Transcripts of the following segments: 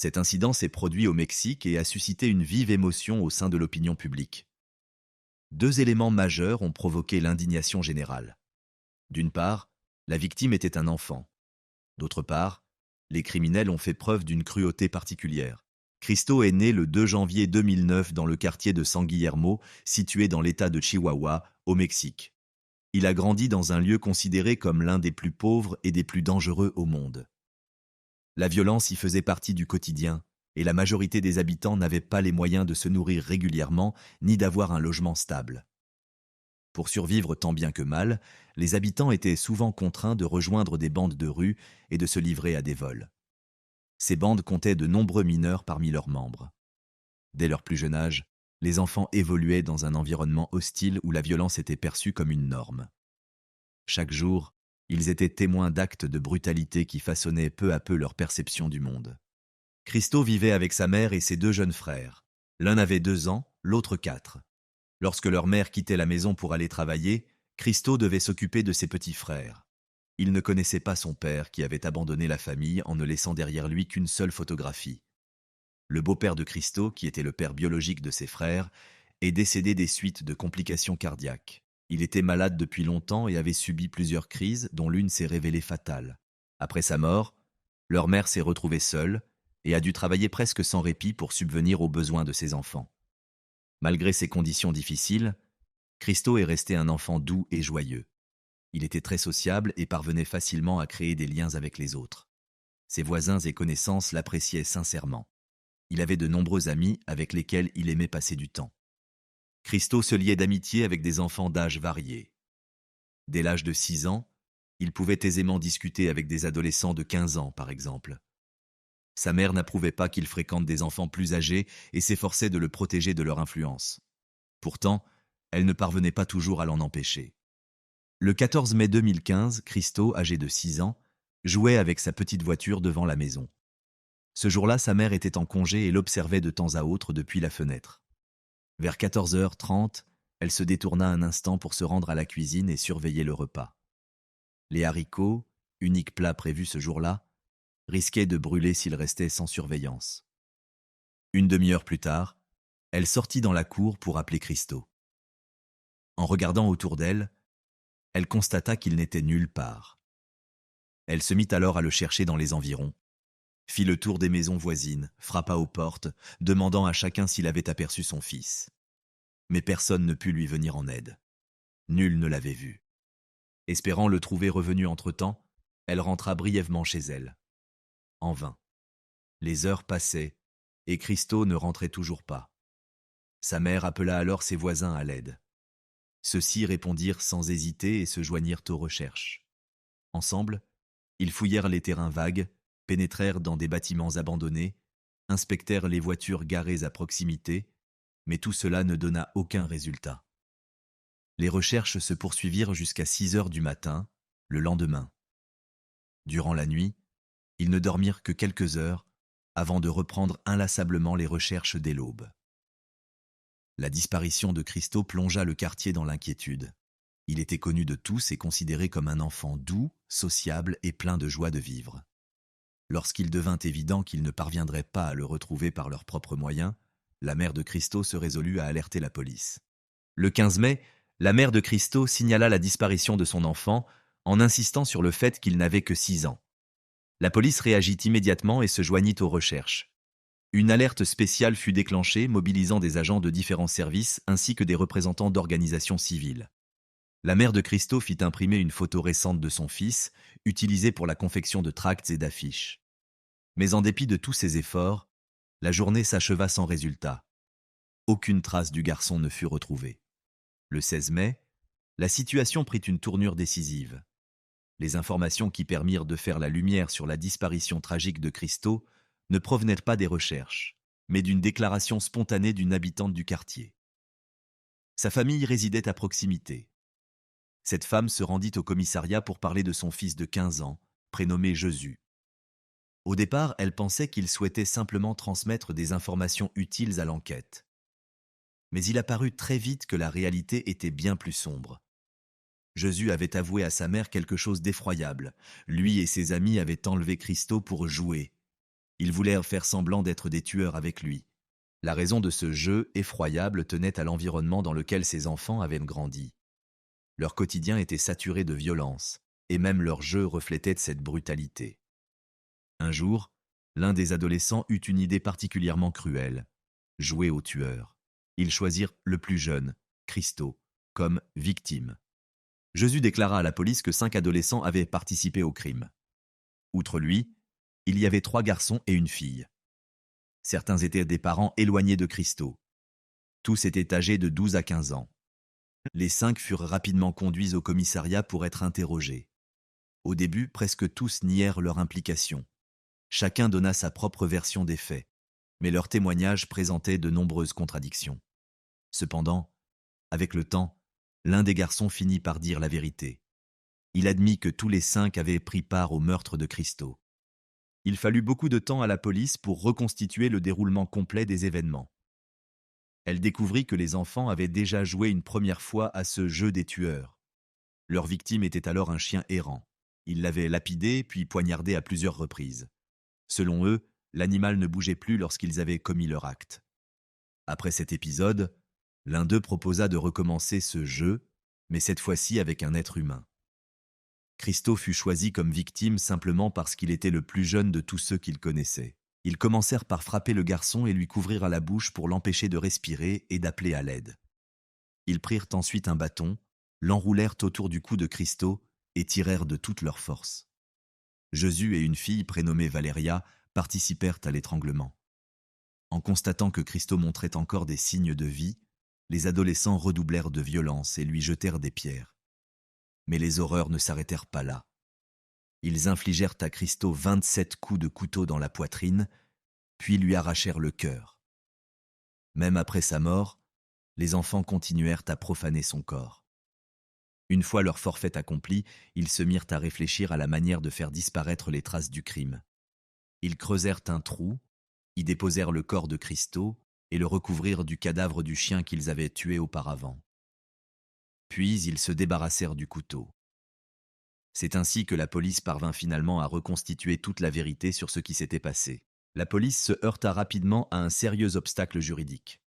Cet incident s'est produit au Mexique et a suscité une vive émotion au sein de l'opinion publique. Deux éléments majeurs ont provoqué l'indignation générale. D'une part, la victime était un enfant. D'autre part, les criminels ont fait preuve d'une cruauté particulière. Cristo est né le 2 janvier 2009 dans le quartier de San Guillermo, situé dans l'État de Chihuahua, au Mexique. Il a grandi dans un lieu considéré comme l'un des plus pauvres et des plus dangereux au monde. La violence y faisait partie du quotidien, et la majorité des habitants n'avaient pas les moyens de se nourrir régulièrement ni d'avoir un logement stable. Pour survivre tant bien que mal, les habitants étaient souvent contraints de rejoindre des bandes de rue et de se livrer à des vols. Ces bandes comptaient de nombreux mineurs parmi leurs membres. Dès leur plus jeune âge, les enfants évoluaient dans un environnement hostile où la violence était perçue comme une norme. Chaque jour, ils étaient témoins d'actes de brutalité qui façonnaient peu à peu leur perception du monde. Cristo vivait avec sa mère et ses deux jeunes frères. L'un avait 2 ans, l'autre 4. Lorsque leur mère quittait la maison pour aller travailler, Cristo devait s'occuper de ses petits frères. Il ne connaissait pas son père qui avait abandonné la famille en ne laissant derrière lui qu'une seule photographie. Le beau-père de Cristo, qui était le père biologique de ses frères, est décédé des suites de complications cardiaques. Il était malade depuis longtemps et avait subi plusieurs crises, dont l'une s'est révélée fatale. Après sa mort, leur mère s'est retrouvée seule et a dû travailler presque sans répit pour subvenir aux besoins de ses enfants. Malgré ces conditions difficiles, Cristo est resté un enfant doux et joyeux. Il était très sociable et parvenait facilement à créer des liens avec les autres. Ses voisins et connaissances l'appréciaient sincèrement. Il avait de nombreux amis avec lesquels il aimait passer du temps. Cristo se liait d'amitié avec des enfants d'âge variés. Dès l'âge de 6 ans, il pouvait aisément discuter avec des adolescents de 15 ans, par exemple. Sa mère n'approuvait pas qu'il fréquente des enfants plus âgés et s'efforçait de le protéger de leur influence. Pourtant, elle ne parvenait pas toujours à l'en empêcher. Le 14 mai 2015, Cristo, âgé de 6 ans, jouait avec sa petite voiture devant la maison. Ce jour-là, sa mère était en congé et l'observait de temps à autre depuis la fenêtre. Vers 14h30, elle se détourna un instant pour se rendre à la cuisine et surveiller le repas. Les haricots, unique plat prévu ce jour-là, risquaient de brûler s'ils restaient sans surveillance. Une demi-heure plus tard, elle sortit dans la cour pour appeler Cristo. En regardant autour d'elle, elle constata qu'il n'était nulle part. Elle se mit alors à le chercher dans les environs, fit le tour des maisons voisines, frappa aux portes, demandant à chacun s'il avait aperçu son fils. Mais personne ne put lui venir en aide. Nul ne l'avait vu. Espérant le trouver revenu entre-temps, elle rentra brièvement chez elle. En vain. Les heures passaient, et Cristo ne rentrait toujours pas. Sa mère appela alors ses voisins à l'aide. Ceux-ci répondirent sans hésiter et se joignirent aux recherches. Ensemble, ils fouillèrent les terrains vagues, pénétrèrent dans des bâtiments abandonnés, inspectèrent les voitures garées à proximité, mais tout cela ne donna aucun résultat. Les recherches se poursuivirent jusqu'à 6 heures du matin, le lendemain. Durant la nuit, ils ne dormirent que quelques heures avant de reprendre inlassablement les recherches dès l'aube. La disparition de Cristo plongea le quartier dans l'inquiétude. Il était connu de tous et considéré comme un enfant doux, sociable et plein de joie de vivre. Lorsqu'il devint évident qu'ils ne parviendraient pas à le retrouver par leurs propres moyens, la mère de Cristo se résolut à alerter la police. Le 15 mai, la mère de Cristo signala la disparition de son enfant en insistant sur le fait qu'il n'avait que 6 ans. La police réagit immédiatement et se joignit aux recherches. Une alerte spéciale fut déclenchée, mobilisant des agents de différents services ainsi que des représentants d'organisations civiles. La mère de Cristo fit imprimer une photo récente de son fils, utilisée pour la confection de tracts et d'affiches. Mais en dépit de tous ses efforts, la journée s'acheva sans résultat. Aucune trace du garçon ne fut retrouvée. Le 16 mai, la situation prit une tournure décisive. Les informations qui permirent de faire la lumière sur la disparition tragique de Cristo ne provenaient pas des recherches, mais d'une déclaration spontanée d'une habitante du quartier. Sa famille résidait à proximité. Cette femme se rendit au commissariat pour parler de son fils de 15 ans, prénommé Josu. Au départ, elle pensait qu'il souhaitait simplement transmettre des informations utiles à l'enquête. Mais il apparut très vite que la réalité était bien plus sombre. Josu avait avoué à sa mère quelque chose d'effroyable. Lui et ses amis avaient enlevé Cristo pour jouer. Ils voulaient faire semblant d'être des tueurs avec lui. La raison de ce jeu effroyable tenait à l'environnement dans lequel ces enfants avaient grandi. Leur quotidien était saturé de violence, et même leur jeu reflétait cette brutalité. Un jour, l'un des adolescents eut une idée particulièrement cruelle: jouer au tueur. Ils choisirent le plus jeune, Christo, comme victime. Jésus déclara à la police que 5 adolescents avaient participé au crime. Outre lui, il y avait 3 garçons et une fille. Certains étaient des parents éloignés de Christo. Tous étaient âgés de 12 à 15 ans. Les 5 furent rapidement conduits au commissariat pour être interrogés. Au début, presque tous nièrent leur implication. Chacun donna sa propre version des faits, mais leurs témoignages présentaient de nombreuses contradictions. Cependant, avec le temps, l'un des garçons finit par dire la vérité. Il admit que tous les 5 avaient pris part au meurtre de Christo. Il fallut beaucoup de temps à la police pour reconstituer le déroulement complet des événements. Elle découvrit que les enfants avaient déjà joué une première fois à ce jeu des tueurs. Leur victime était alors un chien errant. Ils l'avaient lapidé puis poignardé à plusieurs reprises. Selon eux, l'animal ne bougeait plus lorsqu'ils avaient commis leur acte. Après cet épisode, l'un d'eux proposa de recommencer ce jeu, mais cette fois-ci avec un être humain. Christo fut choisi comme victime simplement parce qu'il était le plus jeune de tous ceux qu'il connaissait. Ils commencèrent par frapper le garçon et lui couvrir à la bouche pour l'empêcher de respirer et d'appeler à l'aide. Ils prirent ensuite un bâton, l'enroulèrent autour du cou de Christo et tirèrent de toute leur force. Jésus et une fille prénommée Valéria participèrent à l'étranglement. En constatant que Christo montrait encore des signes de vie, les adolescents redoublèrent de violence et lui jetèrent des pierres. Mais les horreurs ne s'arrêtèrent pas là. Ils infligèrent à Christo 27 coups de couteau dans la poitrine, puis lui arrachèrent le cœur. Même après sa mort, les enfants continuèrent à profaner son corps. Une fois leur forfait accompli, ils se mirent à réfléchir à la manière de faire disparaître les traces du crime. Ils creusèrent un trou, y déposèrent le corps de Christo et le recouvrirent du cadavre du chien qu'ils avaient tué auparavant. Puis ils se débarrassèrent du couteau. C'est ainsi que la police parvint finalement à reconstituer toute la vérité sur ce qui s'était passé. La police se heurta rapidement à un sérieux obstacle juridique.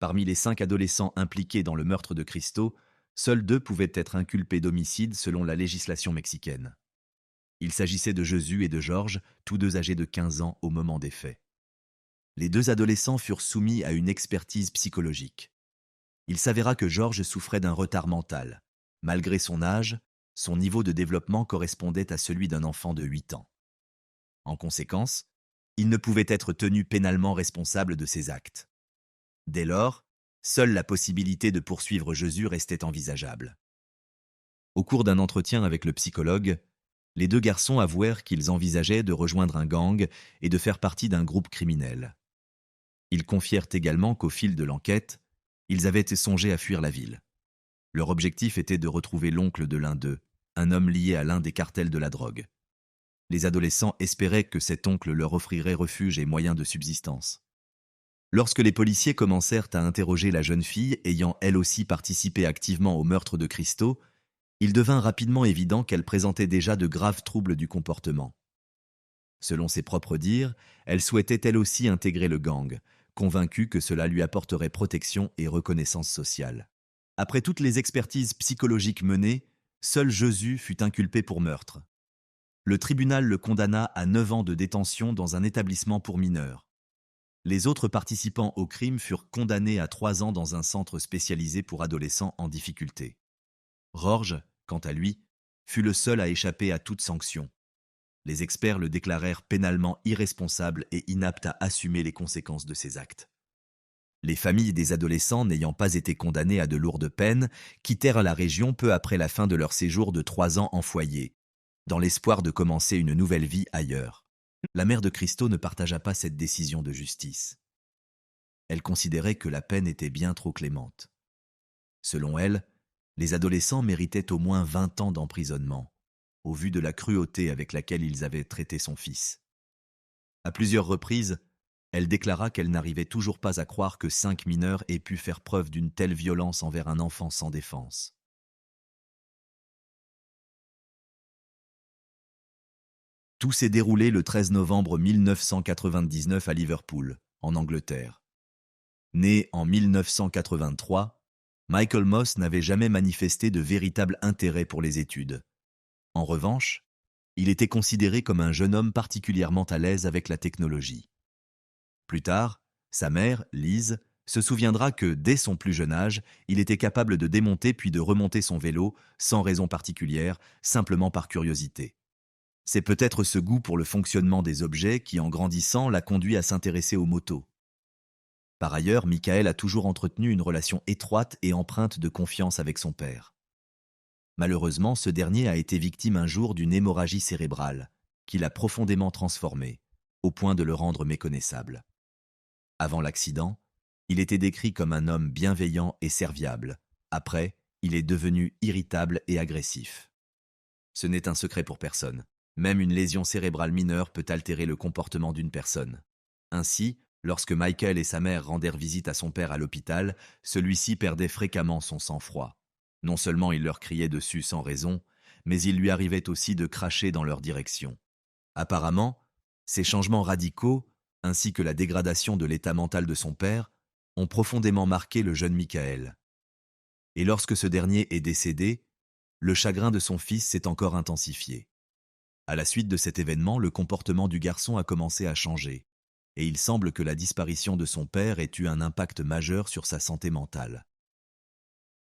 Parmi les 5 adolescents impliqués dans le meurtre de Christo, seuls 2 pouvaient être inculpés d'homicide selon la législation mexicaine. Il s'agissait de Jésus et de Georges, tous 2 âgés de 15 ans au moment des faits. Les 2 adolescents furent soumis à une expertise psychologique. Il s'avéra que Georges souffrait d'un retard mental. Malgré son âge, son niveau de développement correspondait à celui d'un enfant de 8 ans. En conséquence, il ne pouvait être tenu pénalement responsable de ses actes. Dès lors, seule la possibilité de poursuivre Jésus restait envisageable. Au cours d'un entretien avec le psychologue, les 2 garçons avouèrent qu'ils envisageaient de rejoindre un gang et de faire partie d'un groupe criminel. Ils confièrent également qu'au fil de l'enquête, ils avaient songé à fuir la ville. Leur objectif était de retrouver l'oncle de l'un d'eux, un homme lié à l'un des cartels de la drogue. Les adolescents espéraient que cet oncle leur offrirait refuge et moyens de subsistance. Lorsque les policiers commencèrent à interroger la jeune fille, ayant elle aussi participé activement au meurtre de Christo, il devint rapidement évident qu'elle présentait déjà de graves troubles du comportement. Selon ses propres dires, elle souhaitait elle aussi intégrer le gang, convaincue que cela lui apporterait protection et reconnaissance sociale. Après toutes les expertises psychologiques menées, seul Jésus fut inculpé pour meurtre. Le tribunal le condamna à 9 ans de détention dans un établissement pour mineurs. Les autres participants au crime furent condamnés à 3 ans dans un centre spécialisé pour adolescents en difficulté. Georges, quant à lui, fut le seul à échapper à toute sanction. Les experts le déclarèrent pénalement irresponsable et inapte à assumer les conséquences de ses actes. Les familles des adolescents n'ayant pas été condamnées à de lourdes peines quittèrent la région peu après la fin de leur séjour de 3 ans en foyer, dans l'espoir de commencer une nouvelle vie ailleurs. La mère de Christo ne partagea pas cette décision de justice. Elle considérait que la peine était bien trop clémente. Selon elle, les adolescents méritaient au moins 20 ans d'emprisonnement, au vu de la cruauté avec laquelle ils avaient traité son fils. À plusieurs reprises, elle déclara qu'elle n'arrivait toujours pas à croire que 5 mineurs aient pu faire preuve d'une telle violence envers un enfant sans défense. Tout s'est déroulé le 13 novembre 1999 à Liverpool, en Angleterre. Né en 1983, Michael Moss n'avait jamais manifesté de véritable intérêt pour les études. En revanche, il était considéré comme un jeune homme particulièrement à l'aise avec la technologie. Plus tard, sa mère, Liz, se souviendra que, dès son plus jeune âge, il était capable de démonter puis de remonter son vélo sans raison particulière, simplement par curiosité. C'est peut-être ce goût pour le fonctionnement des objets qui, en grandissant, l'a conduit à s'intéresser aux motos. Par ailleurs, Michael a toujours entretenu une relation étroite et empreinte de confiance avec son père. Malheureusement, ce dernier a été victime un jour d'une hémorragie cérébrale, qui l'a profondément transformé, au point de le rendre méconnaissable. Avant l'accident, il était décrit comme un homme bienveillant et serviable. Après, il est devenu irritable et agressif. Ce n'est un secret pour personne. Même une lésion cérébrale mineure peut altérer le comportement d'une personne. Ainsi, lorsque Michael et sa mère rendèrent visite à son père à l'hôpital, celui-ci perdait fréquemment son sang-froid. Non seulement il leur criait dessus sans raison, mais il lui arrivait aussi de cracher dans leur direction. Apparemment, ces changements radicaux, ainsi que la dégradation de l'état mental de son père, ont profondément marqué le jeune Michael. Et lorsque ce dernier est décédé, le chagrin de son fils s'est encore intensifié. À la suite de cet événement, le comportement du garçon a commencé à changer, et il semble que la disparition de son père ait eu un impact majeur sur sa santé mentale.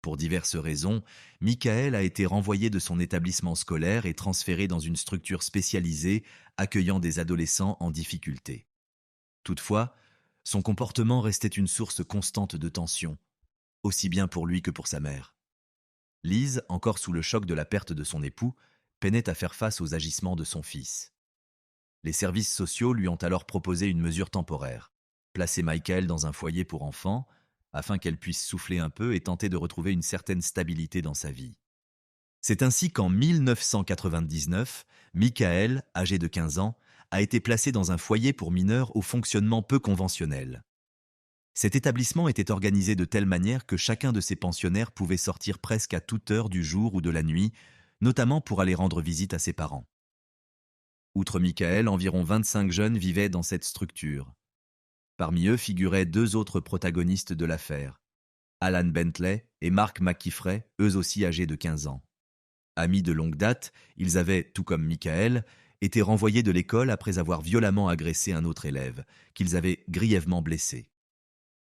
Pour diverses raisons, Michael a été renvoyé de son établissement scolaire et transféré dans une structure spécialisée accueillant des adolescents en difficulté. Toutefois, son comportement restait une source constante de tension, aussi bien pour lui que pour sa mère. Liz, encore sous le choc de la perte de son époux, peinait à faire face aux agissements de son fils. Les services sociaux lui ont alors proposé une mesure temporaire, placer Michael dans un foyer pour enfants, afin qu'elle puisse souffler un peu et tenter de retrouver une certaine stabilité dans sa vie. C'est ainsi qu'en 1999, Michael, âgé de 15 ans, a été placé dans un foyer pour mineurs au fonctionnement peu conventionnel. Cet établissement était organisé de telle manière que chacun de ses pensionnaires pouvait sortir presque à toute heure du jour ou de la nuit, notamment pour aller rendre visite à ses parents. Outre Michael, environ 25 jeunes vivaient dans cette structure. Parmi eux figuraient deux autres protagonistes de l'affaire, Alan Bentley et Mark McKiffrey, eux aussi âgés de 15 ans. Amis de longue date, ils avaient, tout comme Michael, été renvoyés de l'école après avoir violemment agressé un autre élève, qu'ils avaient grièvement blessé.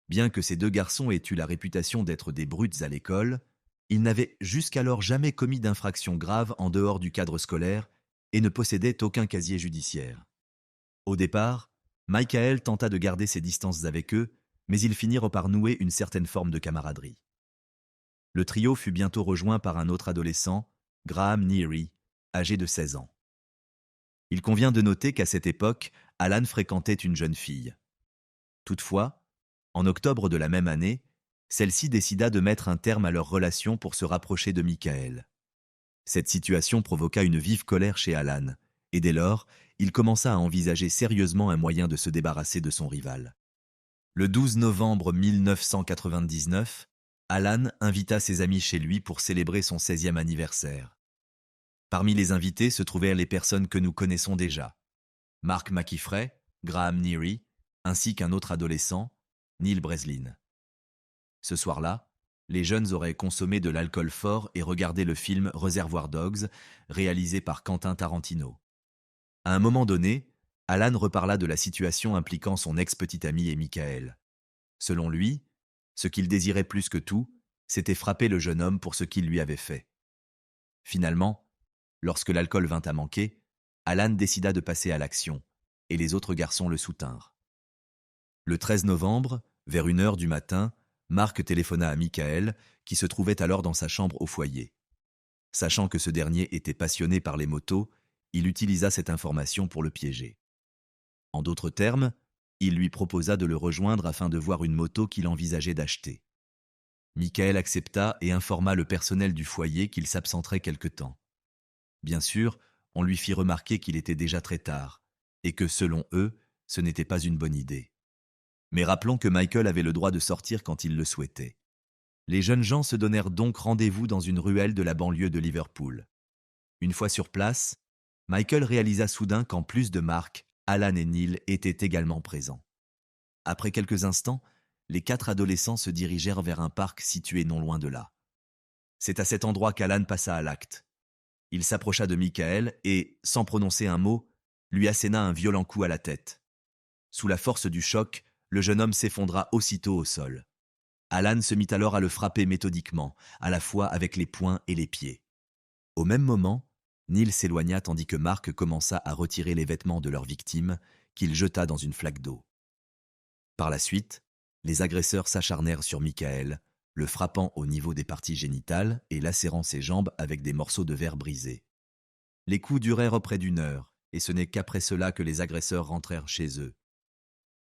Bien que ces deux garçons aient eu la réputation d'être des brutes à l'école, ils n'avaient jusqu'alors jamais commis d'infraction grave en dehors du cadre scolaire et ne possédaient aucun casier judiciaire. Au départ, Michael tenta de garder ses distances avec eux, mais ils finirent par nouer une certaine forme de camaraderie. Le trio fut bientôt rejoint par un autre adolescent, Graham Neary, âgé de 16 ans. Il convient de noter qu'à cette époque, Alan fréquentait une jeune fille. Toutefois, en octobre de la même année, celle-ci décida de mettre un terme à leur relation pour se rapprocher de Michael. Cette situation provoqua une vive colère chez Alan, et dès lors, il commença à envisager sérieusement un moyen de se débarrasser de son rival. Le 12 novembre 1999, Alan invita ses amis chez lui pour célébrer son 16e anniversaire. Parmi les invités se trouvèrent les personnes que nous connaissons déjà. Mark McKiffrey, Graham Neary, ainsi qu'un autre adolescent, Neil Breslin. Ce soir-là, les jeunes auraient consommé de l'alcool fort et regardé le film Reservoir Dogs, réalisé par Quentin Tarantino. À un moment donné, Alan reparla de la situation impliquant son ex-petite amie et Michael. Selon lui, ce qu'il désirait plus que tout, c'était frapper le jeune homme pour ce qu'il lui avait fait. Finalement, lorsque l'alcool vint à manquer, Alan décida de passer à l'action, et les autres garçons le soutinrent. Le 13 novembre, vers 1 heure du matin, Mark téléphona à Michael, qui se trouvait alors dans sa chambre au foyer. Sachant que ce dernier était passionné par les motos, il utilisa cette information pour le piéger. En d'autres termes, il lui proposa de le rejoindre afin de voir une moto qu'il envisageait d'acheter. Michael accepta et informa le personnel du foyer qu'il s'absenterait quelque temps. Bien sûr, on lui fit remarquer qu'il était déjà très tard, et que selon eux, ce n'était pas une bonne idée. Mais rappelons que Michael avait le droit de sortir quand il le souhaitait. Les jeunes gens se donnèrent donc rendez-vous dans une ruelle de la banlieue de Liverpool. Une fois sur place, Michael réalisa soudain qu'en plus de Mark, Alan et Neil étaient également présents. Après quelques instants, les 4 adolescents se dirigèrent vers un parc situé non loin de là. C'est à cet endroit qu'Alan passa à l'acte. Il s'approcha de Michael et, sans prononcer un mot, lui asséna un violent coup à la tête. Sous la force du choc, le jeune homme s'effondra aussitôt au sol. Alan se mit alors à le frapper méthodiquement, à la fois avec les poings et les pieds. Au même moment, Neil s'éloigna tandis que Mark commença à retirer les vêtements de leur victime, qu'il jeta dans une flaque d'eau. Par la suite, les agresseurs s'acharnèrent sur Michael, le frappant au niveau des parties génitales et lacérant ses jambes avec des morceaux de verre brisés. Les coups durèrent près d'1 heure, et ce n'est qu'après cela que les agresseurs rentrèrent chez eux.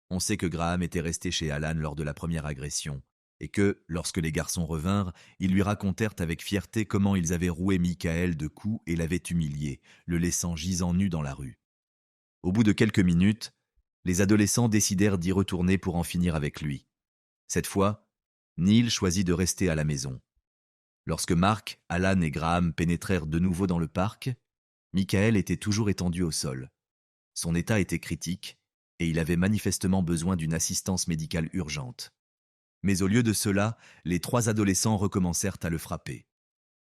On sait que Graham était resté chez Alan lors de la première agression, et que, lorsque les garçons revinrent, ils lui racontèrent avec fierté comment ils avaient roué Michael de coups et l'avaient humilié, le laissant gisant nu dans la rue. Au bout de quelques minutes, les adolescents décidèrent d'y retourner pour en finir avec lui. Cette fois, Neil choisit de rester à la maison. Lorsque Mark, Alan et Graham pénétrèrent de nouveau dans le parc, Michael était toujours étendu au sol. Son état était critique, et il avait manifestement besoin d'une assistance médicale urgente. Mais au lieu de cela, les 3 adolescents recommencèrent à le frapper.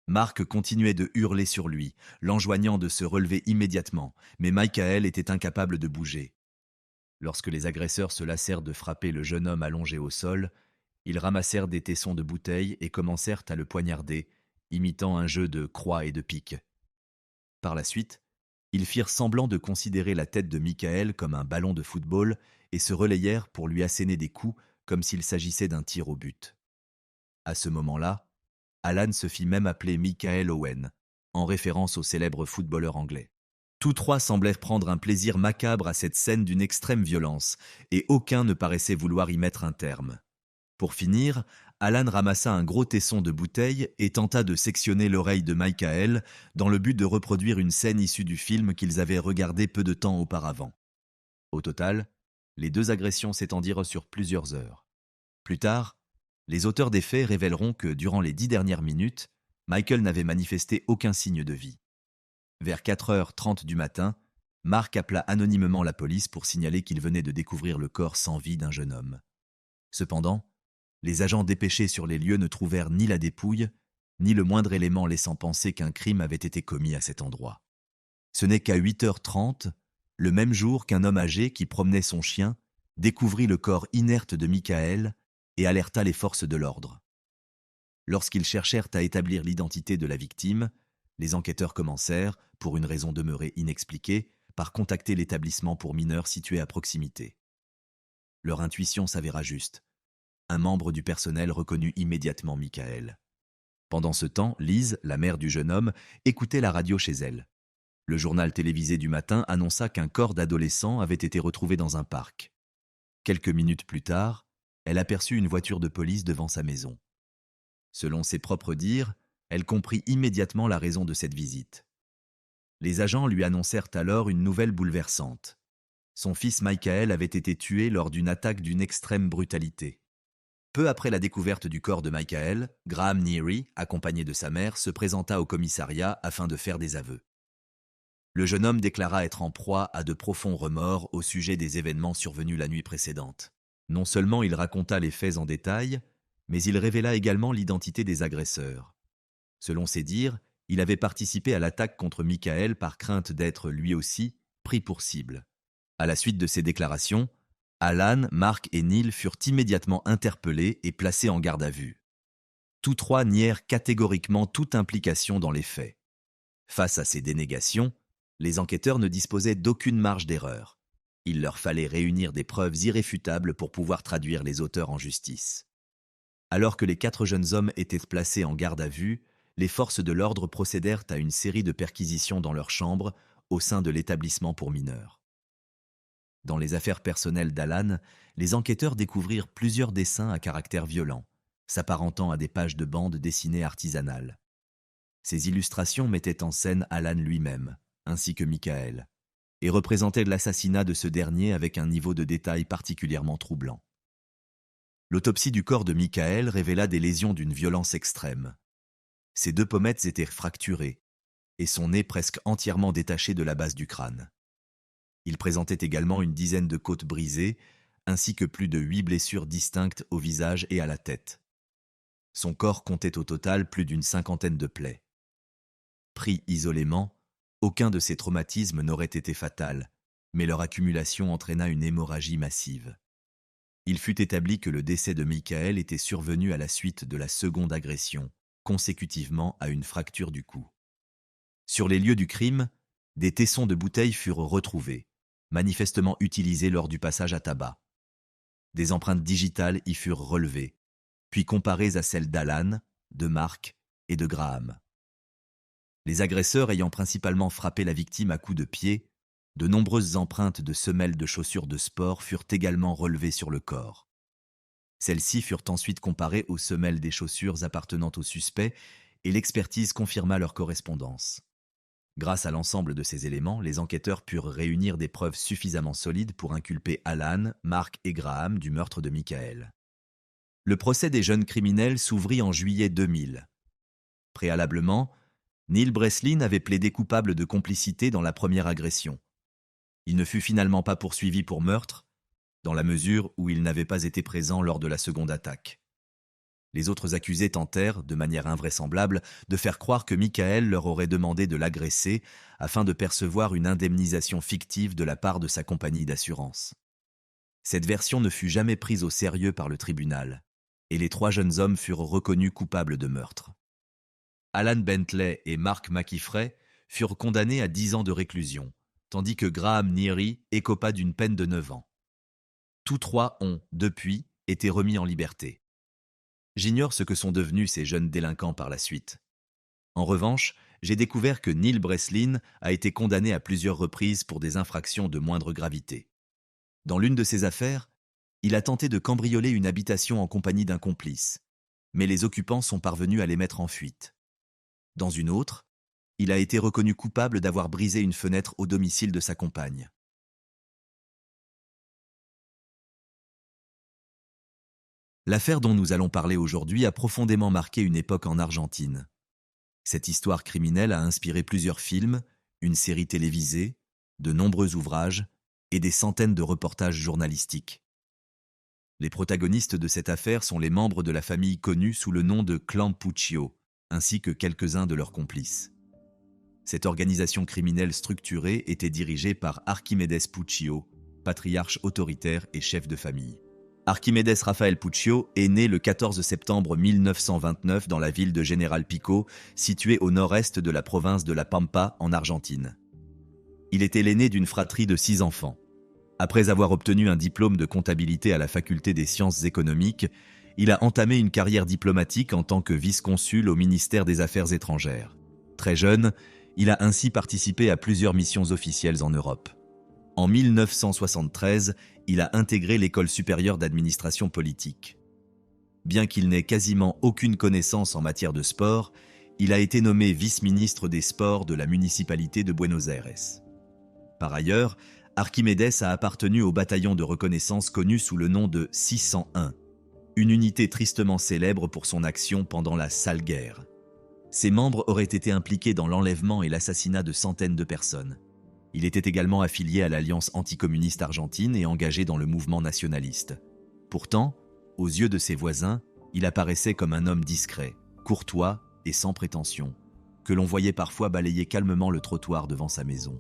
Mark continuait de hurler sur lui, l'enjoignant de se relever immédiatement, mais Michael était incapable de bouger. Lorsque les agresseurs se lassèrent de frapper le jeune homme allongé au sol, ils ramassèrent des tessons de bouteilles et commencèrent à le poignarder, imitant un jeu de croix et de pique. Par la suite, ils firent semblant de considérer la tête de Michael comme un ballon de football et se relayèrent pour lui asséner des coups comme s'il s'agissait d'un tir au but. À ce moment-là, Alan se fit même appeler Michael Owen, en référence au célèbre footballeur anglais. Tous 3 semblèrent prendre un plaisir macabre à cette scène d'une extrême violence, et aucun ne paraissait vouloir y mettre un terme. Pour finir, Alan ramassa un gros tesson de bouteille et tenta de sectionner l'oreille de Michael dans le but de reproduire une scène issue du film qu'ils avaient regardé peu de temps auparavant. Au total, les 2 agressions s'étendirent sur plusieurs heures. Plus tard, les auteurs des faits révéleront que durant les 10 dernières minutes, Michael n'avait manifesté aucun signe de vie. Vers 4h30 du matin, Mark appela anonymement la police pour signaler qu'il venait de découvrir le corps sans vie d'un jeune homme. Cependant, les agents dépêchés sur les lieux ne trouvèrent ni la dépouille, ni le moindre élément laissant penser qu'un crime avait été commis à cet endroit. Ce n'est qu'à 8h30, le même jour qu'un homme âgé qui promenait son chien, découvrit le corps inerte de Michael et alerta les forces de l'ordre. Lorsqu'ils cherchèrent à établir l'identité de la victime, les enquêteurs commencèrent, pour une raison demeurée inexpliquée, par contacter l'établissement pour mineurs situé à proximité. Leur intuition s'avéra juste. Un membre du personnel reconnut immédiatement Michael. Pendant ce temps, Liz, la mère du jeune homme, écoutait la radio chez elle. Le journal télévisé du matin annonça qu'un corps d'adolescent avait été retrouvé dans un parc. Quelques minutes plus tard, elle aperçut une voiture de police devant sa maison. Selon ses propres dires, elle comprit immédiatement la raison de cette visite. Les agents lui annoncèrent alors une nouvelle bouleversante. Son fils Michael avait été tué lors d'une attaque d'une extrême brutalité. Peu après la découverte du corps de Michael, Graham Neary, accompagné de sa mère, se présenta au commissariat afin de faire des aveux. Le jeune homme déclara être en proie à de profonds remords au sujet des événements survenus la nuit précédente. Non seulement il raconta les faits en détail, mais il révéla également l'identité des agresseurs. Selon ses dires, il avait participé à l'attaque contre Michael par crainte d'être, lui aussi, pris pour cible. À la suite de ces déclarations, Alan, Mark et Neil furent immédiatement interpellés et placés en garde à vue. Tous 3 nièrent catégoriquement toute implication dans les faits. Face à ces dénégations, les enquêteurs ne disposaient d'aucune marge d'erreur. Il leur fallait réunir des preuves irréfutables pour pouvoir traduire les auteurs en justice. Alors que les 4 jeunes hommes étaient placés en garde à vue, les forces de l'ordre procédèrent à une série de perquisitions dans leurs chambres au sein de l'établissement pour mineurs. Dans les affaires personnelles d'Alan, les enquêteurs découvrirent plusieurs dessins à caractère violent, s'apparentant à des pages de bande dessinées artisanales. Ces illustrations mettaient en scène Alan lui-même, ainsi que Michael, et représentaient l'assassinat de ce dernier avec un niveau de détail particulièrement troublant. L'autopsie du corps de Michael révéla des lésions d'une violence extrême. Ses 2 pommettes étaient fracturées, et son nez presque entièrement détaché de la base du crâne. Il présentait également une dizaine de côtes brisées, ainsi que plus de 8 blessures distinctes au visage et à la tête. Son corps comptait au total plus d'une cinquantaine de plaies. Pris isolément, aucun de ces traumatismes n'aurait été fatal, mais leur accumulation entraîna une hémorragie massive. Il fut établi que le décès de Michael était survenu à la suite de la seconde agression, consécutivement à une fracture du cou. Sur les lieux du crime, des tessons de bouteilles furent retrouvés, manifestement utilisés lors du passage à tabac. Des empreintes digitales y furent relevées, puis comparées à celles d'Alan, de Mark et de Graham. Les agresseurs ayant principalement frappé la victime à coups de pied, de nombreuses empreintes de semelles de chaussures de sport furent également relevées sur le corps. Celles-ci furent ensuite comparées aux semelles des chaussures appartenant au suspect et l'expertise confirma leur correspondance. Grâce à l'ensemble de ces éléments, les enquêteurs purent réunir des preuves suffisamment solides pour inculper Alan, Mark et Graham du meurtre de Michael. Le procès des jeunes criminels s'ouvrit en juillet 2000. Préalablement, Neil Breslin avait plaidé coupable de complicité dans la première agression. Il ne fut finalement pas poursuivi pour meurtre, dans la mesure où il n'avait pas été présent lors de la seconde attaque. Les autres accusés tentèrent, de manière invraisemblable, de faire croire que Michael leur aurait demandé de l'agresser afin de percevoir une indemnisation fictive de la part de sa compagnie d'assurance. Cette version ne fut jamais prise au sérieux par le tribunal, et les 3 jeunes hommes furent reconnus coupables de meurtre. Alan Bentley et Mark McIffrey furent condamnés à 10 ans de réclusion, tandis que Graham Neary écopa d'une peine de 9 ans. Tous 3 ont, depuis, été remis en liberté. J'ignore ce que sont devenus ces jeunes délinquants par la suite. En revanche, j'ai découvert que Neil Breslin a été condamné à plusieurs reprises pour des infractions de moindre gravité. Dans l'une de ces affaires, il a tenté de cambrioler une habitation en compagnie d'un complice, mais les occupants sont parvenus à les mettre en fuite. Dans une autre, il a été reconnu coupable d'avoir brisé une fenêtre au domicile de sa compagne. L'affaire dont nous allons parler aujourd'hui a profondément marqué une époque en Argentine. Cette histoire criminelle a inspiré plusieurs films, une série télévisée, de nombreux ouvrages et des centaines de reportages journalistiques. Les protagonistes de cette affaire sont les membres de la famille connue sous le nom de Clan Puccio, ainsi que quelques-uns de leurs complices. Cette organisation criminelle structurée était dirigée par Archimedes Puccio, patriarche autoritaire et chef de famille. Archimedes Rafael Puccio est né le 14 septembre 1929 dans la ville de General Pico, située au nord-est de la province de La Pampa, en Argentine. Il était l'aîné d'une fratrie de 6 enfants. Après avoir obtenu un diplôme de comptabilité à la faculté des sciences économiques, il a entamé une carrière diplomatique en tant que vice-consul au ministère des Affaires étrangères. Très jeune, il a ainsi participé à plusieurs missions officielles en Europe. En 1973, il a intégré l'École supérieure d'administration politique. Bien qu'il n'ait quasiment aucune connaissance en matière de sport, il a été nommé vice-ministre des Sports de la municipalité de Buenos Aires. Par ailleurs, Archimedes a appartenu au bataillon de reconnaissance connu sous le nom de 601, une unité tristement célèbre pour son action pendant la Sale Guerre. Ses membres auraient été impliqués dans l'enlèvement et l'assassinat de centaines de personnes. Il était également affilié à l'Alliance anticommuniste argentine et engagé dans le mouvement nationaliste. Pourtant, aux yeux de ses voisins, il apparaissait comme un homme discret, courtois et sans prétention, que l'on voyait parfois balayer calmement le trottoir devant sa maison.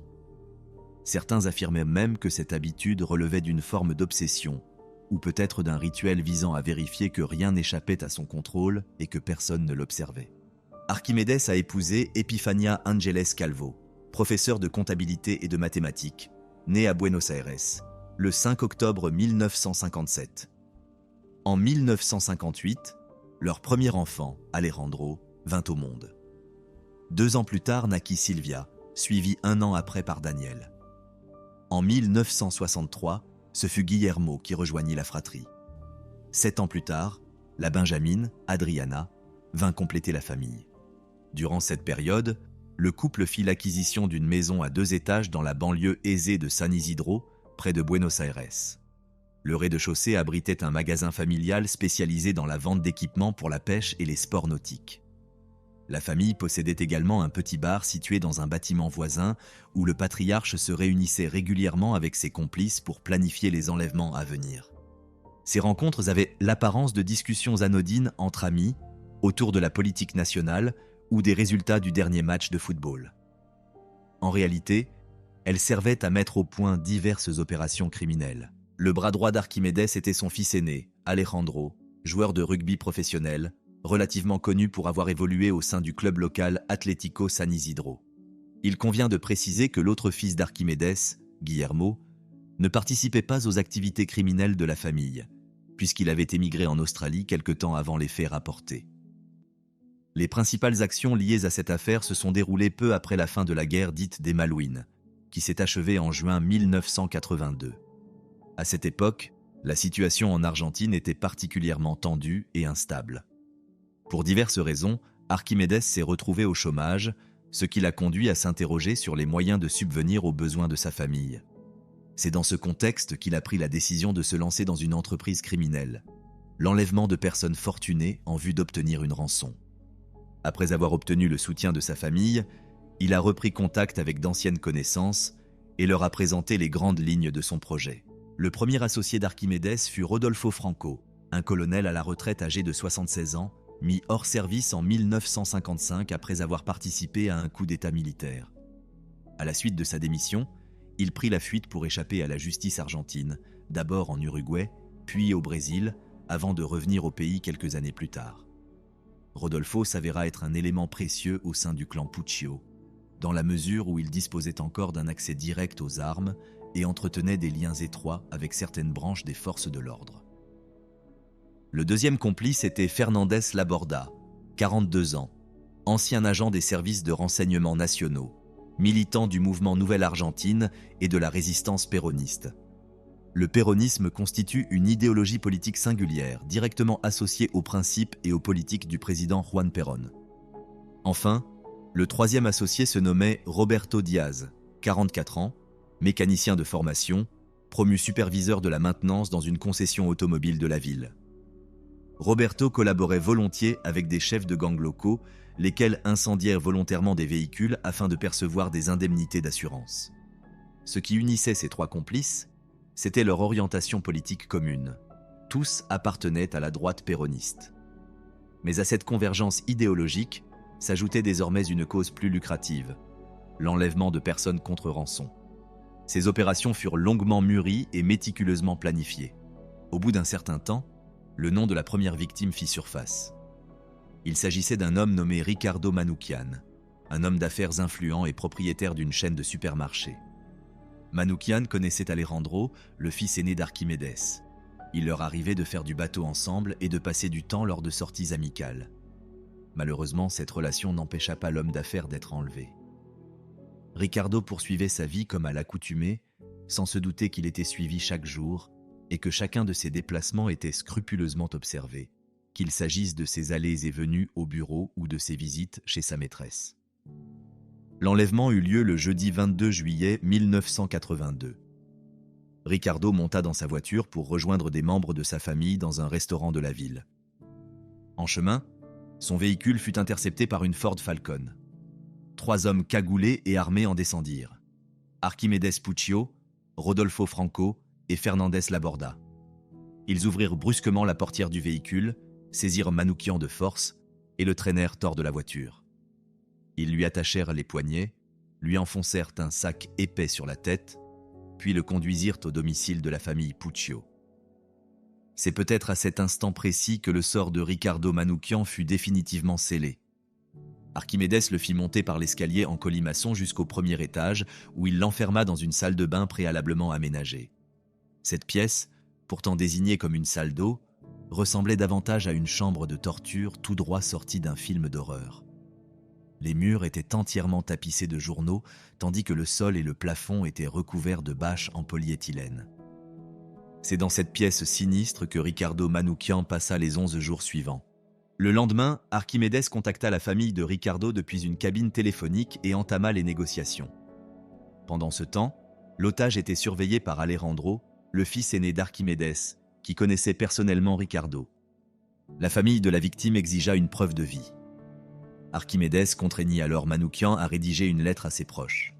Certains affirmaient même que cette habitude relevait d'une forme d'obsession, ou peut-être d'un rituel visant à vérifier que rien n'échappait à son contrôle et que personne ne l'observait. Archimedes a épousé Epifania Angeles Calvo, professeur de comptabilité et de mathématiques, né à Buenos Aires, le 5 octobre 1957. En 1958, leur premier enfant, Alejandro, vint au monde. 2 ans plus tard naquit Silvia, suivie 1 an après par Daniel. En 1963, ce fut Guillermo qui rejoignit la fratrie. 7 ans plus tard, la benjamine, Adriana, vint compléter la famille. Durant cette période, le couple fit l'acquisition d'une maison à 2 étages dans la banlieue aisée de San Isidro, près de Buenos Aires. Le rez-de-chaussée abritait un magasin familial spécialisé dans la vente d'équipements pour la pêche et les sports nautiques. La famille possédait également un petit bar situé dans un bâtiment voisin où le patriarche se réunissait régulièrement avec ses complices pour planifier les enlèvements à venir. Ces rencontres avaient l'apparence de discussions anodines entre amis, autour de la politique nationale ou des résultats du dernier match de football. En réalité, elles servaient à mettre au point diverses opérations criminelles. Le bras droit d'Archimédès était son fils aîné, Alejandro, joueur de rugby professionnel, relativement connu pour avoir évolué au sein du club local Atlético San Isidro. Il convient de préciser que l'autre fils d'Archimédès, Guillermo, ne participait pas aux activités criminelles de la famille, puisqu'il avait émigré en Australie quelque temps avant les faits rapportés. Les principales actions liées à cette affaire se sont déroulées peu après la fin de la guerre dite des Malouines, qui s'est achevée en juin 1982. À cette époque, la situation en Argentine était particulièrement tendue et instable. Pour diverses raisons, Archimédès s'est retrouvé au chômage, ce qui l'a conduit à s'interroger sur les moyens de subvenir aux besoins de sa famille. C'est dans ce contexte qu'il a pris la décision de se lancer dans une entreprise criminelle, l'enlèvement de personnes fortunées en vue d'obtenir une rançon. Après avoir obtenu le soutien de sa famille, il a repris contact avec d'anciennes connaissances et leur a présenté les grandes lignes de son projet. Le premier associé d'Archimédès fut Rodolfo Franco, un colonel à la retraite âgé de 76 ans, mis hors service en 1955 après avoir participé à un coup d'État militaire. À la suite de sa démission, il prit la fuite pour échapper à la justice argentine, d'abord en Uruguay, puis au Brésil, avant de revenir au pays quelques années plus tard. Rodolfo s'avéra être un élément précieux au sein du clan Puccio, dans la mesure où il disposait encore d'un accès direct aux armes et entretenait des liens étroits avec certaines branches des forces de l'ordre. Le deuxième complice était Fernandez Laborda, 42 ans, ancien agent des services de renseignement nationaux, militant du mouvement Nouvelle Argentine et de la résistance péroniste. Le péronisme constitue une idéologie politique singulière, directement associée aux principes et aux politiques du président Juan Perón. Enfin, le troisième associé se nommait Roberto Diaz, 44 ans, mécanicien de formation, promu superviseur de la maintenance dans une concession automobile de la ville. Roberto collaborait volontiers avec des chefs de gangs locaux, lesquels incendièrent volontairement des véhicules afin de percevoir des indemnités d'assurance. Ce qui unissait ces trois complices, c'était leur orientation politique commune. Tous appartenaient à la droite péroniste. Mais à cette convergence idéologique s'ajoutait désormais une cause plus lucrative, l'enlèvement de personnes contre rançon. Ces opérations furent longuement mûries et méticuleusement planifiées. Au bout d'un certain temps, le nom de la première victime fit surface. Il s'agissait d'un homme nommé Ricardo Manoukian, un homme d'affaires influent et propriétaire d'une chaîne de supermarchés. Manoukian connaissait Alejandro, le fils aîné d'Archimédès. Il leur arrivait de faire du bateau ensemble et de passer du temps lors de sorties amicales. Malheureusement, cette relation n'empêcha pas l'homme d'affaires d'être enlevé. Ricardo poursuivait sa vie comme à l'accoutumée, sans se douter qu'il était suivi chaque jour et que chacun de ses déplacements était scrupuleusement observé, qu'il s'agisse de ses allées et venues au bureau ou de ses visites chez sa maîtresse. L'enlèvement eut lieu le jeudi 22 juillet 1982. Ricardo monta dans sa voiture pour rejoindre des membres de sa famille dans un restaurant de la ville. En chemin, son véhicule fut intercepté par une Ford Falcon. 3 hommes cagoulés et armés en descendirent. Archimédès Puccio, Rodolfo Franco et Fernandez Laborda. Ils ouvrirent brusquement la portière du véhicule, saisirent Manoukian de force et le traînèrent hors de la voiture. Ils lui attachèrent les poignets, lui enfoncèrent un sac épais sur la tête, puis le conduisirent au domicile de la famille Puccio. C'est peut-être à cet instant précis que le sort de Ricardo Manoukian fut définitivement scellé. Archimédès le fit monter par l'escalier en colimaçon jusqu'au premier étage, où il l'enferma dans une salle de bain préalablement aménagée. Cette pièce, pourtant désignée comme une salle d'eau, ressemblait davantage à une chambre de torture tout droit sortie d'un film d'horreur. Les murs étaient entièrement tapissés de journaux, tandis que le sol et le plafond étaient recouverts de bâches en polyéthylène. C'est dans cette pièce sinistre que Ricardo Manoukian passa les 11 jours suivants. Le lendemain, Archimédès contacta la famille de Ricardo depuis une cabine téléphonique et entama les négociations. Pendant ce temps, l'otage était surveillé par Alejandro, le fils aîné d'Archimédès, qui connaissait personnellement Ricardo. La famille de la victime exigea une preuve de vie. Archimédès contraignit alors Manoukian à rédiger une lettre à ses proches.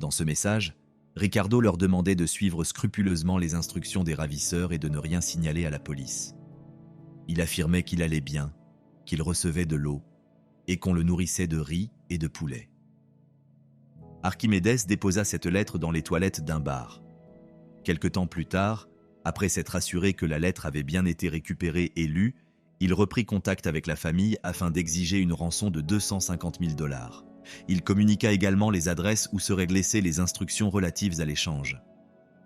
Dans ce message, Ricardo leur demandait de suivre scrupuleusement les instructions des ravisseurs et de ne rien signaler à la police. Il affirmait qu'il allait bien, qu'il recevait de l'eau et qu'on le nourrissait de riz et de poulet. Archimédès déposa cette lettre dans les toilettes d'un bar. Quelque temps plus tard, après s'être assuré que la lettre avait bien été récupérée et lue, il reprit contact avec la famille afin d'exiger une rançon de 250 000 $. Il communiqua également les adresses où seraient laissées les instructions relatives à l'échange.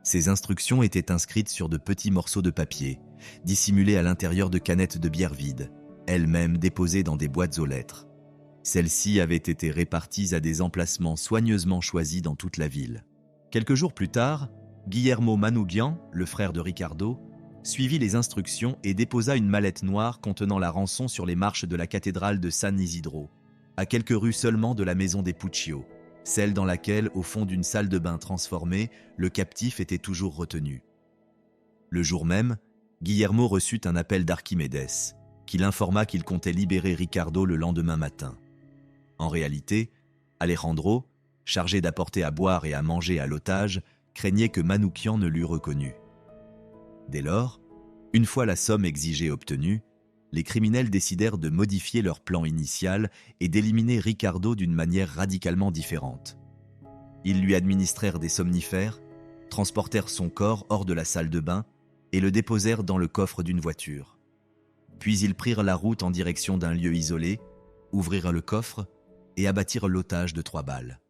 Ces instructions étaient inscrites sur de petits morceaux de papier, dissimulés à l'intérieur de canettes de bière vides, elles-mêmes déposées dans des boîtes aux lettres. Celles-ci avaient été réparties à des emplacements soigneusement choisis dans toute la ville. Quelques jours plus tard, Guillermo Manoukian, le frère de Ricardo, suivit les instructions et déposa une mallette noire contenant la rançon sur les marches de la cathédrale de San Isidro, à quelques rues seulement de la maison des Puccio, celle dans laquelle, au fond d'une salle de bain transformée, le captif était toujours retenu. Le jour même, Guillermo reçut un appel d'Archimédès, qui l'informa qu'il comptait libérer Ricardo le lendemain matin. En réalité, Alejandro, chargé d'apporter à boire et à manger à l'otage, craignait que Manoukian ne l'eût reconnu. Dès lors, une fois la somme exigée obtenue, les criminels décidèrent de modifier leur plan initial et d'éliminer Ricardo d'une manière radicalement différente. Ils lui administrèrent des somnifères, transportèrent son corps hors de la salle de bain et le déposèrent dans le coffre d'une voiture. Puis ils prirent la route en direction d'un lieu isolé, ouvrirent le coffre et abattirent l'otage de 3 balles.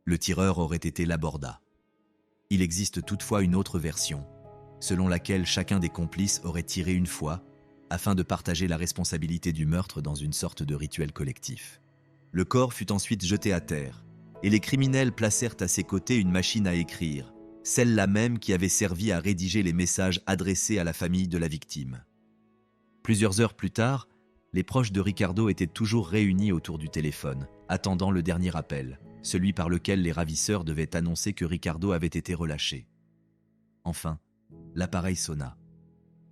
Le tireur aurait été Laborda. Il existe toutefois une autre version, selon laquelle chacun des complices aurait tiré une fois, afin de partager la responsabilité du meurtre dans une sorte de rituel collectif. Le corps fut ensuite jeté à terre, et les criminels placèrent à ses côtés une machine à écrire, celle-là même qui avait servi à rédiger les messages adressés à la famille de la victime. Plusieurs heures plus tard, les proches de Ricardo étaient toujours réunis autour du téléphone, attendant le dernier appel, celui par lequel les ravisseurs devaient annoncer que Ricardo avait été relâché. Enfin, l'appareil sonna.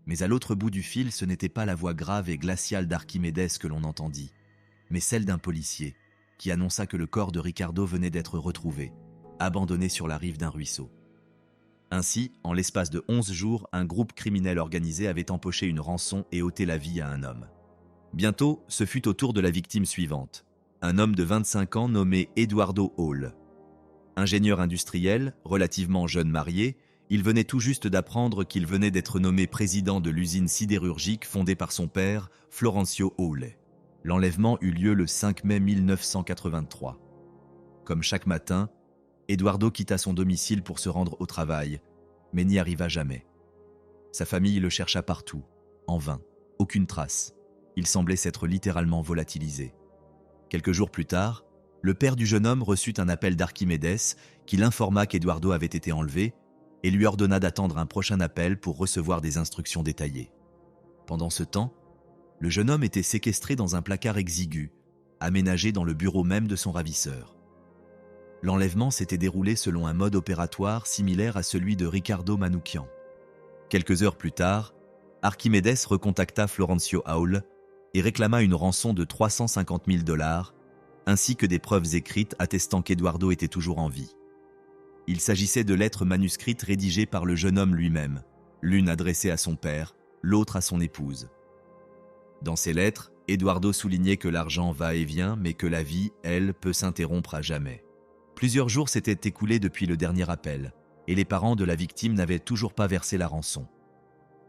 Mais à l'autre bout du fil, ce n'était pas la voix grave et glaciale d'Archimédès que l'on entendit, mais celle d'un policier, qui annonça que le corps de Ricardo venait d'être retrouvé, abandonné sur la rive d'un ruisseau. Ainsi, en l'espace de 11 jours, un groupe criminel organisé avait empoché une rançon et ôté la vie à un homme. Bientôt, ce fut au tour de la victime suivante, un homme de 25 ans nommé Eduardo Hall. Ingénieur industriel, relativement jeune marié, il venait tout juste d'apprendre qu'il venait d'être nommé président de l'usine sidérurgique fondée par son père, Florencio Hall. L'enlèvement eut lieu le 5 mai 1983. Comme chaque matin, Eduardo quitta son domicile pour se rendre au travail, mais n'y arriva jamais. Sa famille le chercha partout, en vain, aucune trace. Il semblait s'être littéralement volatilisé. Quelques jours plus tard, le père du jeune homme reçut un appel d'Archimédès qui l'informa qu'Eduardo avait été enlevé et lui ordonna d'attendre un prochain appel pour recevoir des instructions détaillées. Pendant ce temps, le jeune homme était séquestré dans un placard exigu, aménagé dans le bureau même de son ravisseur. L'enlèvement s'était déroulé selon un mode opératoire similaire à celui de Ricardo Manoukian. Quelques heures plus tard, Archimédès recontacta Florencio Hall et réclama une rançon de 350 000 $, ainsi que des preuves écrites attestant qu'Eduardo était toujours en vie. Il s'agissait de lettres manuscrites rédigées par le jeune homme lui-même, l'une adressée à son père, l'autre à son épouse. Dans ces lettres, Eduardo soulignait que l'argent va et vient, mais que la vie, elle, peut s'interrompre à jamais. Plusieurs jours s'étaient écoulés depuis le dernier appel, et les parents de la victime n'avaient toujours pas versé la rançon.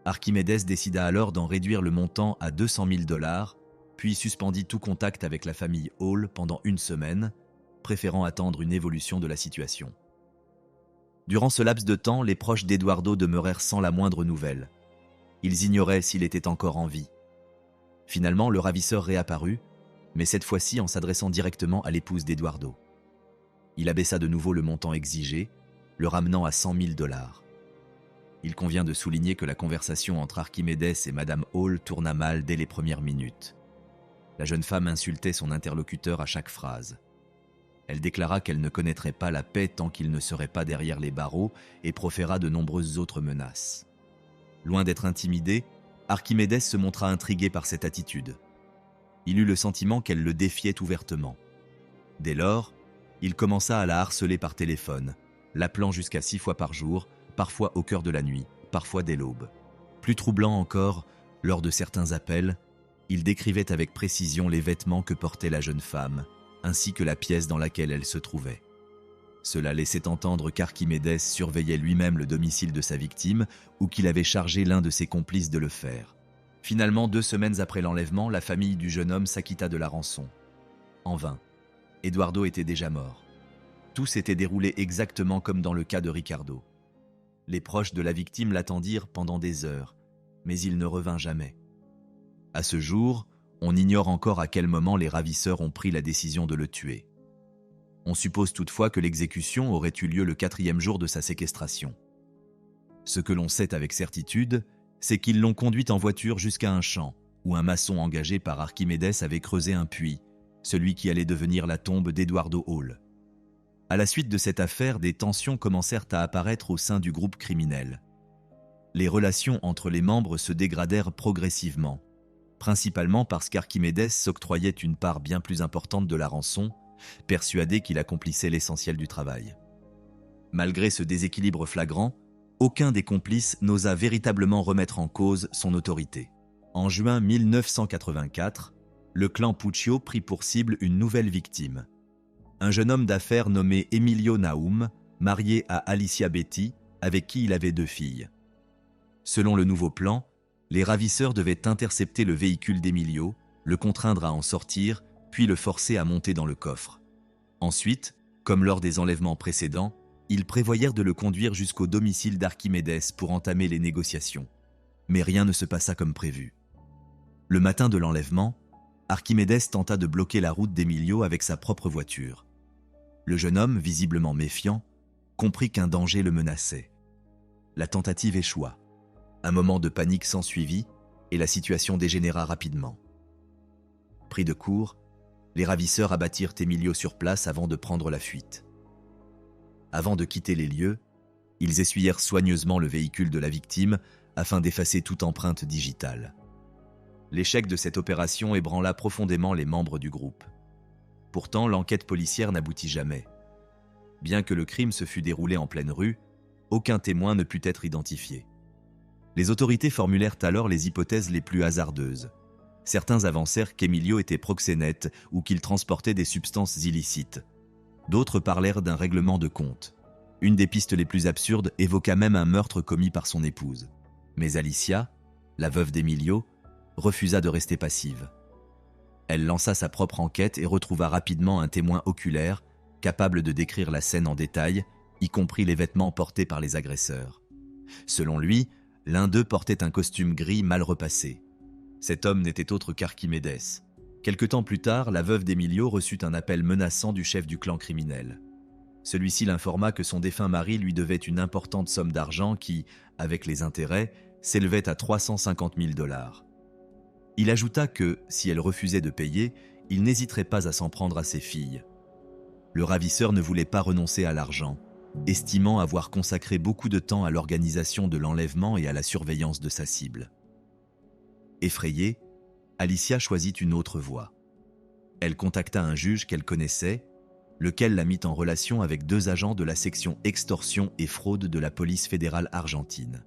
Archimédès décida alors d'en réduire le montant à 200 000 $, puis suspendit tout contact avec la famille Hall pendant 1 semaine, préférant attendre une évolution de la situation. Durant ce laps de temps, les proches d'Eduardo demeurèrent sans la moindre nouvelle. Ils ignoraient s'il était encore en vie. Finalement, le ravisseur réapparut, mais cette fois-ci en s'adressant directement à l'épouse d'Eduardo. Il abaissa de nouveau le montant exigé, le ramenant à 100 000 $. Il convient de souligner que la conversation entre Archimédès et Madame Hall tourna mal dès les premières minutes. La jeune femme insultait son interlocuteur à chaque phrase. Elle déclara qu'elle ne connaîtrait pas la paix tant qu'il ne serait pas derrière les barreaux et proféra de nombreuses autres menaces. Loin d'être intimidé, Archimédès se montra intrigué par cette attitude. Il eut le sentiment qu'elle le défiait ouvertement. Dès lors, il commença à la harceler par téléphone, l'appelant jusqu'à 6 fois par jour, parfois au cœur de la nuit, parfois dès l'aube. Plus troublant encore, lors de certains appels, il décrivait avec précision les vêtements que portait la jeune femme, ainsi que la pièce dans laquelle elle se trouvait. Cela laissait entendre qu'Archimédès surveillait lui-même le domicile de sa victime ou qu'il avait chargé l'un de ses complices de le faire. Finalement, 2 semaines après l'enlèvement, la famille du jeune homme s'acquitta de la rançon. En vain. Eduardo était déjà mort. Tout s'était déroulé exactement comme dans le cas de Ricardo. Les proches de la victime l'attendirent pendant des heures, mais il ne revint jamais. À ce jour, on ignore encore à quel moment les ravisseurs ont pris la décision de le tuer. On suppose toutefois que l'exécution aurait eu lieu le 4e jour de sa séquestration. Ce que l'on sait avec certitude, c'est qu'ils l'ont conduite en voiture jusqu'à un champ, où un maçon engagé par Archimédès avait creusé un puits, celui qui allait devenir la tombe d'Eduardo Hall. À la suite de cette affaire, des tensions commencèrent à apparaître au sein du groupe criminel. Les relations entre les membres se dégradèrent progressivement, principalement parce qu'Archimédès s'octroyait une part bien plus importante de la rançon, persuadé qu'il accomplissait l'essentiel du travail. Malgré ce déséquilibre flagrant, aucun des complices n'osa véritablement remettre en cause son autorité. En juin 1984, le clan Puccio prit pour cible une nouvelle victime. Un jeune homme d'affaires nommé Emilio Naum, marié à Alicia Betty, avec qui il avait 2 filles. Selon le nouveau plan, les ravisseurs devaient intercepter le véhicule d'Emilio, le contraindre à en sortir, puis le forcer à monter dans le coffre. Ensuite, comme lors des enlèvements précédents, ils prévoyèrent de le conduire jusqu'au domicile d'Archimédès pour entamer les négociations. Mais rien ne se passa comme prévu. Le matin de l'enlèvement, Archimédès tenta de bloquer la route d'Emilio avec sa propre voiture. Le jeune homme, visiblement méfiant, comprit qu'un danger le menaçait. La tentative échoua. Un moment de panique s'ensuivit et la situation dégénéra rapidement. Pris de court, les ravisseurs abattirent Emilio sur place avant de prendre la fuite. Avant de quitter les lieux, ils essuyèrent soigneusement le véhicule de la victime afin d'effacer toute empreinte digitale. L'échec de cette opération ébranla profondément les membres du groupe. Pourtant, l'enquête policière n'aboutit jamais. Bien que le crime se fût déroulé en pleine rue, aucun témoin ne put être identifié. Les autorités formulèrent alors les hypothèses les plus hasardeuses. Certains avancèrent qu'Emilio était proxénète ou qu'il transportait des substances illicites. D'autres parlèrent d'un règlement de compte. Une des pistes les plus absurdes évoqua même un meurtre commis par son épouse. Mais Alicia, la veuve d'Emilio, refusa de rester passive. Elle lança sa propre enquête et retrouva rapidement un témoin oculaire capable de décrire la scène en détail, y compris les vêtements portés par les agresseurs. Selon lui, l'un d'eux portait un costume gris mal repassé. Cet homme n'était autre qu'Archimédès. Quelque temps plus tard, la veuve d'Emilio reçut un appel menaçant du chef du clan criminel. Celui-ci l'informa que son défunt mari lui devait une importante somme d'argent qui, avec les intérêts, s'élevait à 350 000 $. Il ajouta que, si elle refusait de payer, il n'hésiterait pas à s'en prendre à ses filles. Le ravisseur ne voulait pas renoncer à l'argent, estimant avoir consacré beaucoup de temps à l'organisation de l'enlèvement et à la surveillance de sa cible. Effrayée, Alicia choisit une autre voie. Elle contacta un juge qu'elle connaissait, lequel la mit en relation avec 2 agents de la section extorsion et fraude de la police fédérale argentine.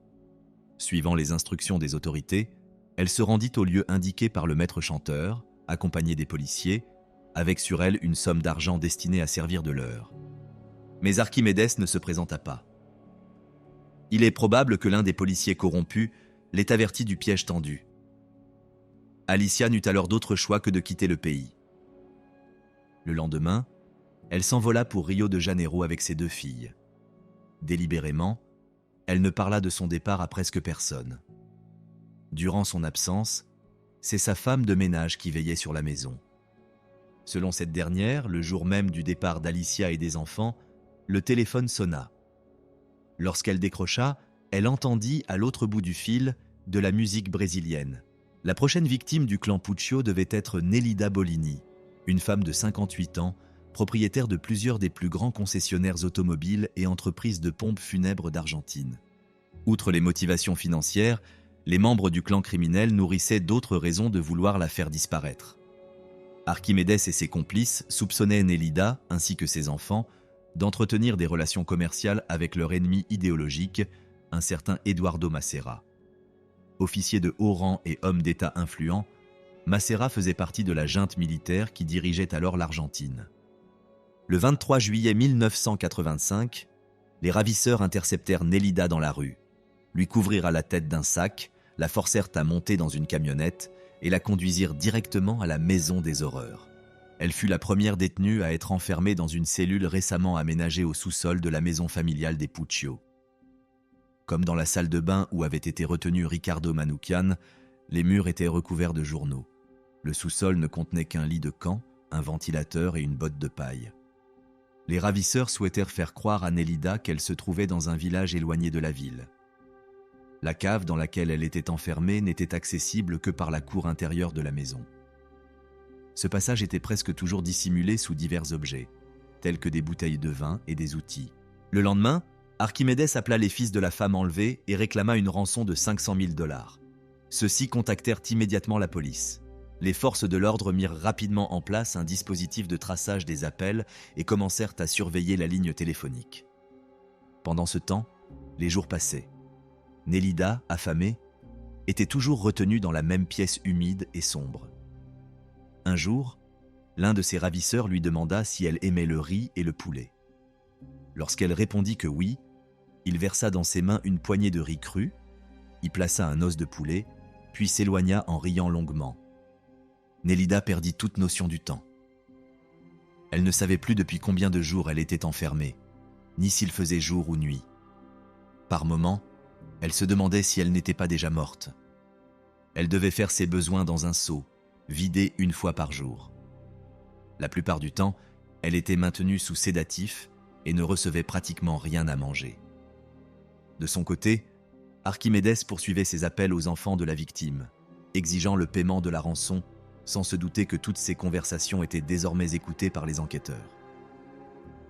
Suivant les instructions des autorités, elle se rendit au lieu indiqué par le maître chanteur, accompagné des policiers, avec sur elle une somme d'argent destinée à servir de leurre. Mais Archimédès ne se présenta pas. Il est probable que l'un des policiers corrompus l'ait averti du piège tendu. Alicia n'eut alors d'autre choix que de quitter le pays. Le lendemain, elle s'envola pour Rio de Janeiro avec ses 2 filles. Délibérément, elle ne parla de son départ à presque personne. Durant son absence, c'est sa femme de ménage qui veillait sur la maison. Selon cette dernière, le jour même du départ d'Alicia et des enfants, le téléphone sonna. Lorsqu'elle décrocha, elle entendit à l'autre bout du fil de la musique brésilienne. La prochaine victime du clan Puccio devait être Nélida Bolini, une femme de 58 ans, propriétaire de plusieurs des plus grands concessionnaires automobiles et entreprises de pompes funèbres d'Argentine. Outre les motivations financières, les membres du clan criminel nourrissaient d'autres raisons de vouloir la faire disparaître. Archimédès et ses complices soupçonnaient Nélida, ainsi que ses enfants, d'entretenir des relations commerciales avec leur ennemi idéologique, un certain Eduardo Macera. Officier de haut rang et homme d'État influent, Macera faisait partie de la junte militaire qui dirigeait alors l'Argentine. Le 23 juillet 1985, les ravisseurs interceptèrent Nélida dans la rue, lui couvrirent à la tête d'un sac, la forcèrent à monter dans une camionnette et la conduisirent directement à la Maison des Horreurs. Elle fut la première détenue à être enfermée dans une cellule récemment aménagée au sous-sol de la maison familiale des Puccio. Comme dans la salle de bain où avait été retenu Ricardo Manoukian, les murs étaient recouverts de journaux. Le sous-sol ne contenait qu'un lit de camp, un ventilateur et une botte de paille. Les ravisseurs souhaitèrent faire croire à Nélida qu'elle se trouvait dans un village éloigné de la ville. La cave dans laquelle elle était enfermée n'était accessible que par la cour intérieure de la maison. Ce passage était presque toujours dissimulé sous divers objets, tels que des bouteilles de vin et des outils. Le lendemain, Archimédès appela les fils de la femme enlevée et réclama une rançon de 500 000 $. Ceux-ci contactèrent immédiatement la police. Les forces de l'ordre mirent rapidement en place un dispositif de traçage des appels et commencèrent à surveiller la ligne téléphonique. Pendant ce temps, les jours passaient. Nélida, affamée, était toujours retenue dans la même pièce humide et sombre. Un jour, l'un de ses ravisseurs lui demanda si elle aimait le riz et le poulet. Lorsqu'elle répondit que oui, il versa dans ses mains une poignée de riz cru, y plaça un os de poulet, puis s'éloigna en riant longuement. Nélida perdit toute notion du temps. Elle ne savait plus depuis combien de jours elle était enfermée, ni s'il faisait jour ou nuit. Par moments, elle se demandait si elle n'était pas déjà morte. Elle devait faire ses besoins dans un seau, vidé une fois par jour. La plupart du temps, elle était maintenue sous sédatifs et ne recevait pratiquement rien à manger. De son côté, Archimédès poursuivait ses appels aux enfants de la victime, exigeant le paiement de la rançon, sans se douter que toutes ces conversations étaient désormais écoutées par les enquêteurs.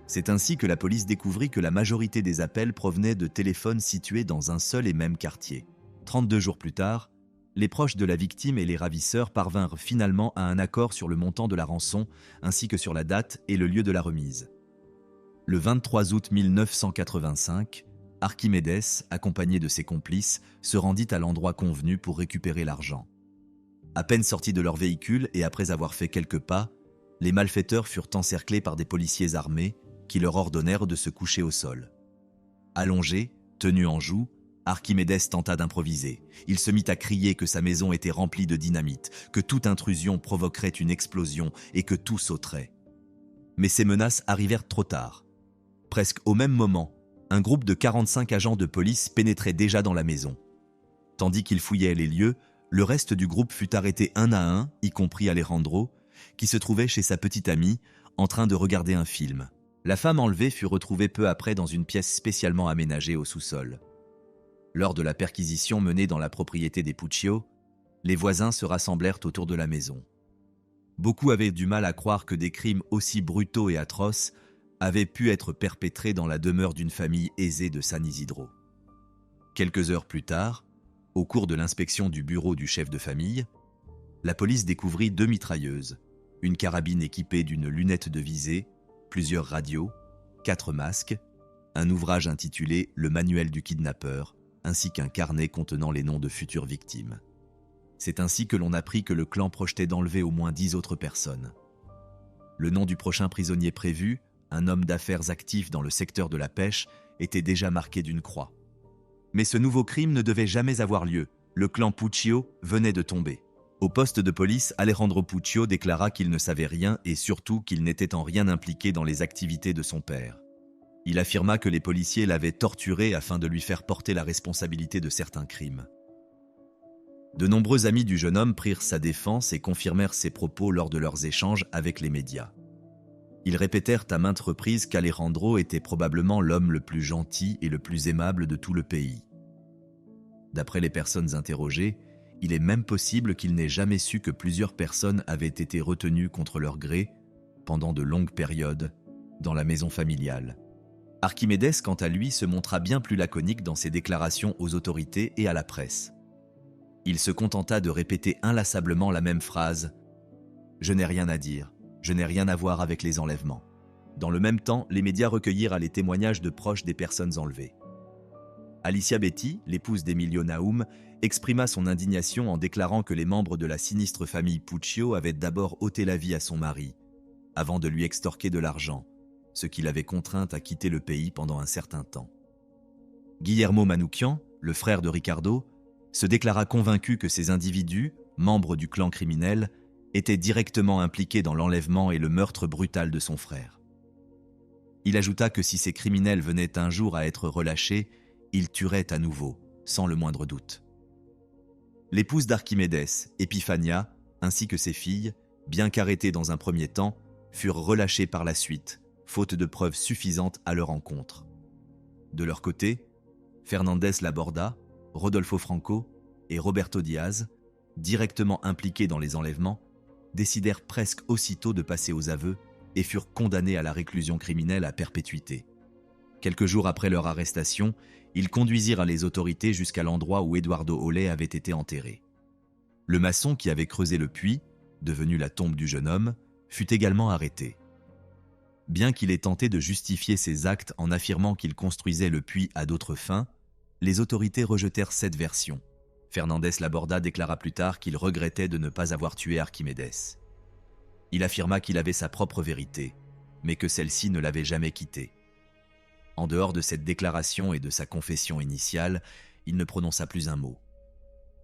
C'est ainsi que la police découvrit que la majorité des appels provenaient de téléphones situés dans un seul et même quartier. 32 jours plus tard, les proches de la victime et les ravisseurs parvinrent finalement à un accord sur le montant de la rançon, ainsi que sur la date et le lieu de la remise. Le 23 août 1985, Archimédès, accompagné de ses complices, se rendit à l'endroit convenu pour récupérer l'argent. À peine sortis de leur véhicule et après avoir fait quelques pas, les malfaiteurs furent encerclés par des policiers armés qui leur ordonnèrent de se coucher au sol. Allongé, tenu en joue, Archimédès tenta d'improviser. Il se mit à crier que sa maison était remplie de dynamite, que toute intrusion provoquerait une explosion et que tout sauterait. Mais ces menaces arrivèrent trop tard. Presque au même moment, un groupe de 45 agents de police pénétrait déjà dans la maison. Tandis qu'ils fouillaient les lieux, le reste du groupe fut arrêté un à un, y compris Alejandro, qui se trouvait chez sa petite amie, en train de regarder un film. La femme enlevée fut retrouvée peu après dans une pièce spécialement aménagée au sous-sol. Lors de la perquisition menée dans la propriété des Puccio, les voisins se rassemblèrent autour de la maison. Beaucoup avaient du mal à croire que des crimes aussi brutaux et atroces avaient pu être perpétrés dans la demeure d'une famille aisée de San Isidro. Quelques heures plus tard, au cours de l'inspection du bureau du chef de famille, la police découvrit 2 mitrailleuses, une carabine équipée d'une lunette de visée, plusieurs radios, 4 masques, un ouvrage intitulé « Le manuel du kidnappeur », ainsi qu'un carnet contenant les noms de futures victimes. C'est ainsi que l'on apprit que le clan projetait d'enlever au moins 10 autres personnes. Le nom du prochain prisonnier prévu, un homme d'affaires actif dans le secteur de la pêche, était déjà marqué d'une croix. Mais ce nouveau crime ne devait jamais avoir lieu. Le clan Puccio venait de tomber. Au poste de police, Alejandro Puccio déclara qu'il ne savait rien et surtout qu'il n'était en rien impliqué dans les activités de son père. Il affirma que les policiers l'avaient torturé afin de lui faire porter la responsabilité de certains crimes. De nombreux amis du jeune homme prirent sa défense et confirmèrent ses propos lors de leurs échanges avec les médias. Ils répétèrent à maintes reprises qu'Alejandro était probablement l'homme le plus gentil et le plus aimable de tout le pays. D'après les personnes interrogées, il est même possible qu'il n'ait jamais su que plusieurs personnes avaient été retenues contre leur gré, pendant de longues périodes, dans la maison familiale. Archimédès, quant à lui, se montra bien plus laconique dans ses déclarations aux autorités et à la presse. Il se contenta de répéter inlassablement la même phrase Je n'ai rien à dire, je n'ai rien à voir avec les enlèvements. Dans le même temps, les médias recueillirent les témoignages de proches des personnes enlevées. Alicia Betty, l'épouse d'Emilio Naum, exprima son indignation en déclarant que les membres de la sinistre famille Puccio avaient d'abord ôté la vie à son mari, avant de lui extorquer de l'argent, ce qui l'avait contrainte à quitter le pays pendant un certain temps. Guillermo Manoukian, le frère de Ricardo, se déclara convaincu que ces individus, membres du clan criminel, étaient directement impliqués dans l'enlèvement et le meurtre brutal de son frère. Il ajouta que si ces criminels venaient un jour à être relâchés, ils tueraient à nouveau, sans le moindre doute. L'épouse d'Archimédès, Epiphania, ainsi que ses filles, bien qu'arrêtées dans un premier temps, furent relâchées par la suite, faute de preuves suffisantes à leur encontre. De leur côté, Fernandez Laborda, Rodolfo Franco et Roberto Diaz, directement impliqués dans les enlèvements, décidèrent presque aussitôt de passer aux aveux et furent condamnés à la réclusion criminelle à perpétuité. Quelques jours après leur arrestation, ils conduisirent les autorités jusqu'à l'endroit où Eduardo Olé avait été enterré. Le maçon qui avait creusé le puits, devenu la tombe du jeune homme, fut également arrêté. Bien qu'il ait tenté de justifier ses actes en affirmant qu'il construisait le puits à d'autres fins, les autorités rejetèrent cette version. Fernandez Laborda déclara plus tard qu'il regrettait de ne pas avoir tué Archimédès. Il affirma qu'il avait sa propre vérité, mais que celle-ci ne l'avait jamais quitté. En dehors de cette déclaration et de sa confession initiale, il ne prononça plus un mot.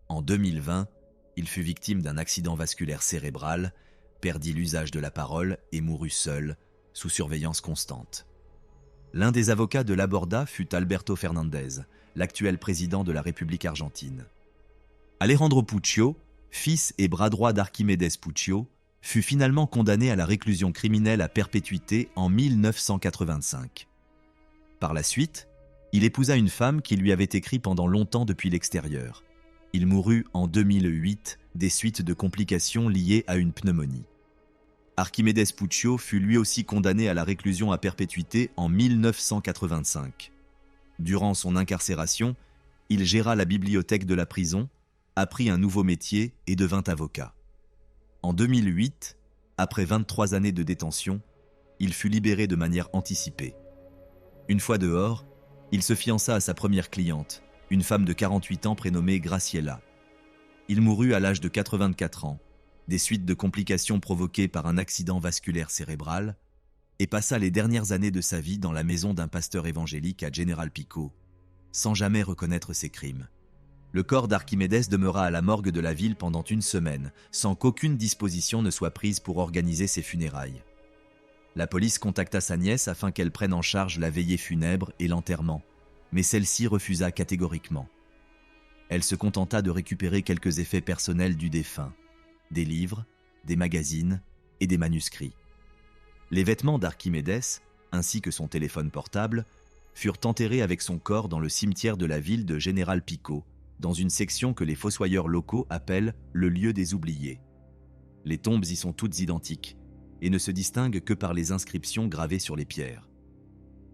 En 2020, il fut victime d'un accident vasculaire cérébral, perdit l'usage de la parole et mourut seul, sous surveillance constante. L'un des avocats de Laborda fut Alberto Fernandez, l'actuel président de la République argentine. Alejandro Puccio, fils et bras droit d'Archimédès Puccio, fut finalement condamné à la réclusion criminelle à perpétuité en 1985. Par la suite, il épousa une femme qui lui avait écrit pendant longtemps depuis l'extérieur. Il mourut en 2008 des suites de complications liées à une pneumonie. Archimédès Puccio fut lui aussi condamné à la réclusion à perpétuité en 1985. Durant son incarcération, il géra la bibliothèque de la prison, apprit un nouveau métier et devint avocat. En 2008, après 23 années de détention, il fut libéré de manière anticipée. Une fois dehors, il se fiança à sa première cliente, une femme de 48 ans prénommée Graciela. Il mourut à l'âge de 84 ans, des suites de complications provoquées par un accident vasculaire cérébral, et passa les dernières années de sa vie dans la maison d'un pasteur évangélique à General Pico, sans jamais reconnaître ses crimes. Le corps d'Archimédès demeura à la morgue de la ville pendant une semaine, sans qu'aucune disposition ne soit prise pour organiser ses funérailles. La police contacta sa nièce afin qu'elle prenne en charge la veillée funèbre et l'enterrement, mais celle-ci refusa catégoriquement. Elle se contenta de récupérer quelques effets personnels du défunt, des livres, des magazines et des manuscrits. Les vêtements d'Archimédès, ainsi que son téléphone portable, furent enterrés avec son corps dans le cimetière de la ville de General Pico, dans une section que les fossoyeurs locaux appellent le lieu des oubliés. Les tombes y sont toutes identiques et ne se distinguent que par les inscriptions gravées sur les pierres.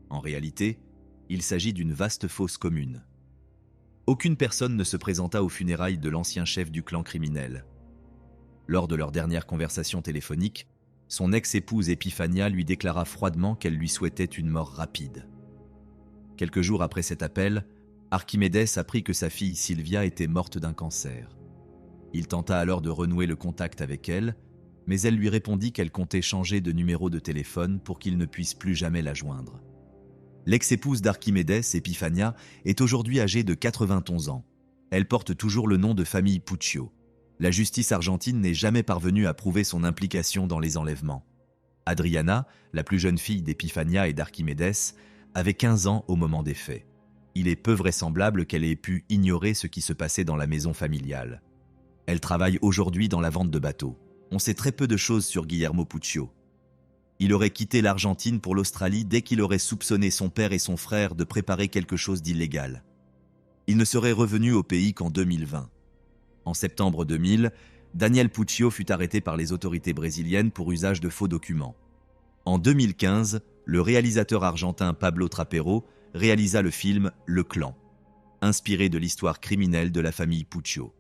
En réalité, il s'agit d'une vaste fosse commune. Aucune personne ne se présenta aux funérailles de l'ancien chef du clan criminel. Lors de leur dernière conversation téléphonique, son ex-épouse Epiphania lui déclara froidement qu'elle lui souhaitait une mort rapide. Quelques jours après cet appel, Archimédès apprit que sa fille Sylvia était morte d'un cancer. Il tenta alors de renouer le contact avec elle, mais elle lui répondit qu'elle comptait changer de numéro de téléphone pour qu'il ne puisse plus jamais la joindre. L'ex-épouse d'Archimédès, Epiphania, est aujourd'hui âgée de 91 ans. Elle porte toujours le nom de famille Puccio. La justice argentine n'est jamais parvenue à prouver son implication dans les enlèvements. Adriana, la plus jeune fille d'Epiphania et d'Archimédès, avait 15 ans au moment des faits. Il est peu vraisemblable qu'elle ait pu ignorer ce qui se passait dans la maison familiale. Elle travaille aujourd'hui dans la vente de bateaux. On sait très peu de choses sur Guillermo Puccio. Il aurait quitté l'Argentine pour l'Australie dès qu'il aurait soupçonné son père et son frère de préparer quelque chose d'illégal. Il ne serait revenu au pays qu'en 2020. En septembre 2000, Daniel Puccio fut arrêté par les autorités brésiliennes pour usage de faux documents. En 2015, le réalisateur argentin Pablo Trapero réalisa le film Le Clan, inspiré de l'histoire criminelle de la famille Puccio.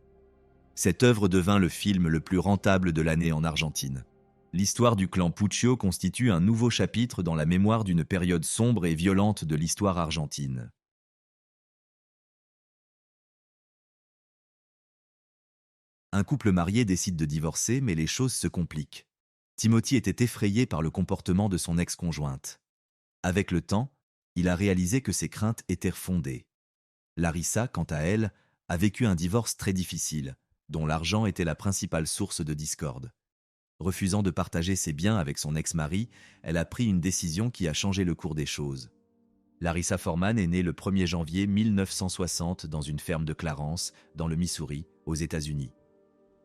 Cette œuvre devint le film le plus rentable de l'année en Argentine. L'histoire du clan Puccio constitue un nouveau chapitre dans la mémoire d'une période sombre et violente de l'histoire argentine. Un couple marié décide de divorcer, mais les choses se compliquent. Timothy était effrayé par le comportement de son ex-conjointe. Avec le temps, il a réalisé que ses craintes étaient fondées. Larissa, quant à elle, a vécu un divorce très difficile, dont l'argent était la principale source de discorde. Refusant de partager ses biens avec son ex-mari, elle a pris une décision qui a changé le cours des choses. Larissa Forman est née le 1er janvier 1960 dans une ferme de Clarence, dans le Missouri, aux États-Unis.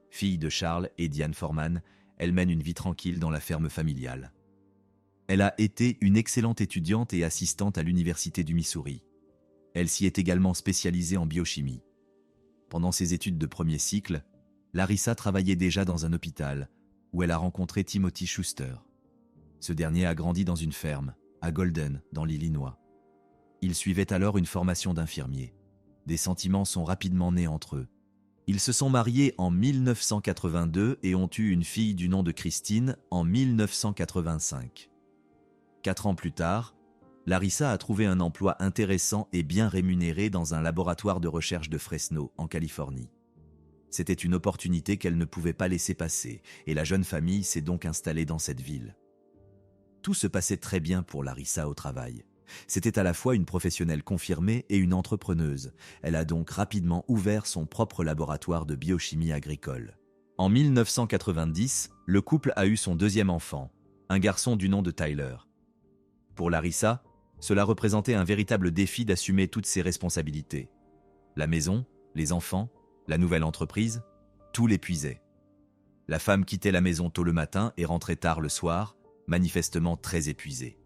Fille de Charles et Diane Forman, elle mène une vie tranquille dans la ferme familiale. Elle a été une excellente étudiante et assistante à l'Université du Missouri. Elle s'y est également spécialisée en biochimie. Pendant ses études de premier cycle, Larissa travaillait déjà dans un hôpital, où elle a rencontré Timothy Schuster. Ce dernier a grandi dans une ferme, à Golden, dans l'Illinois. Il suivait alors une formation d'infirmier. Des sentiments sont rapidement nés entre eux. Ils se sont mariés en 1982 et ont eu une fille du nom de Christine en 1985. 4 ans plus tard, Larissa a trouvé un emploi intéressant et bien rémunéré dans un laboratoire de recherche de Fresno, en Californie. C'était une opportunité qu'elle ne pouvait pas laisser passer, et la jeune famille s'est donc installée dans cette ville. Tout se passait très bien pour Larissa au travail. C'était à la fois une professionnelle confirmée et une entrepreneuse. Elle a donc rapidement ouvert son propre laboratoire de biochimie agricole. En 1990, le couple a eu son deuxième enfant, un garçon du nom de Tyler. Pour Larissa, cela représentait un véritable défi d'assumer toutes ses responsabilités. La maison, les enfants, la nouvelle entreprise, tout l'épuisait. La femme quittait la maison tôt le matin et rentrait tard le soir, manifestement très épuisée.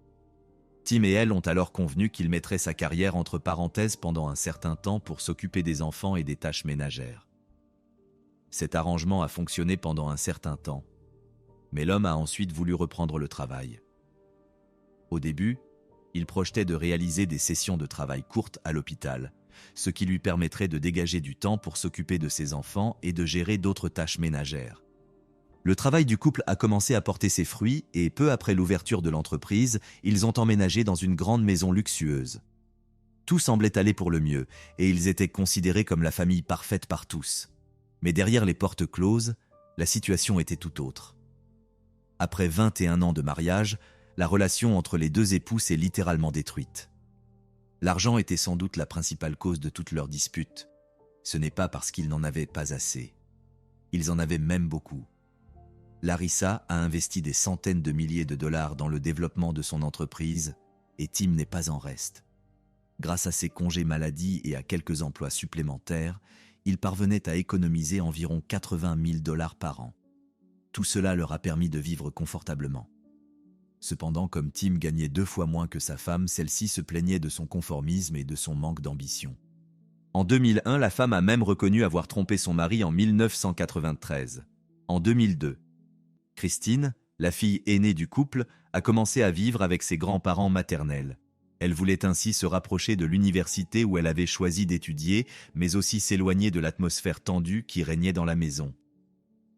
Tim et elle ont alors convenu qu'il mettrait sa carrière entre parenthèses pendant un certain temps pour s'occuper des enfants et des tâches ménagères. Cet arrangement a fonctionné pendant un certain temps, mais l'homme a ensuite voulu reprendre le travail. Au début, il projetait de réaliser des sessions de travail courtes à l'hôpital, ce qui lui permettrait de dégager du temps pour s'occuper de ses enfants et de gérer d'autres tâches ménagères. Le travail du couple a commencé à porter ses fruits et peu après l'ouverture de l'entreprise, ils ont emménagé dans une grande maison luxueuse. Tout semblait aller pour le mieux et ils étaient considérés comme la famille parfaite par tous. Mais derrière les portes closes, la situation était tout autre. Après 21 ans de mariage, la relation entre les deux époux s'est littéralement détruite. L'argent était sans doute la principale cause de toutes leurs disputes. Ce n'est pas parce qu'ils n'en avaient pas assez. Ils en avaient même beaucoup. Larissa a investi des centaines de milliers de dollars dans le développement de son entreprise et Tim n'est pas en reste. Grâce à ses congés maladie et à quelques emplois supplémentaires, il parvenait à économiser environ 80 000 dollars par an. Tout cela leur a permis de vivre confortablement. Cependant, comme Tim gagnait 2 fois moins que sa femme, celle-ci se plaignait de son conformisme et de son manque d'ambition. En 2001, la femme a même reconnu avoir trompé son mari en 1993. En 2002, Christine, la fille aînée du couple, a commencé à vivre avec ses grands-parents maternels. Elle voulait ainsi se rapprocher de l'université où elle avait choisi d'étudier, mais aussi s'éloigner de l'atmosphère tendue qui régnait dans la maison.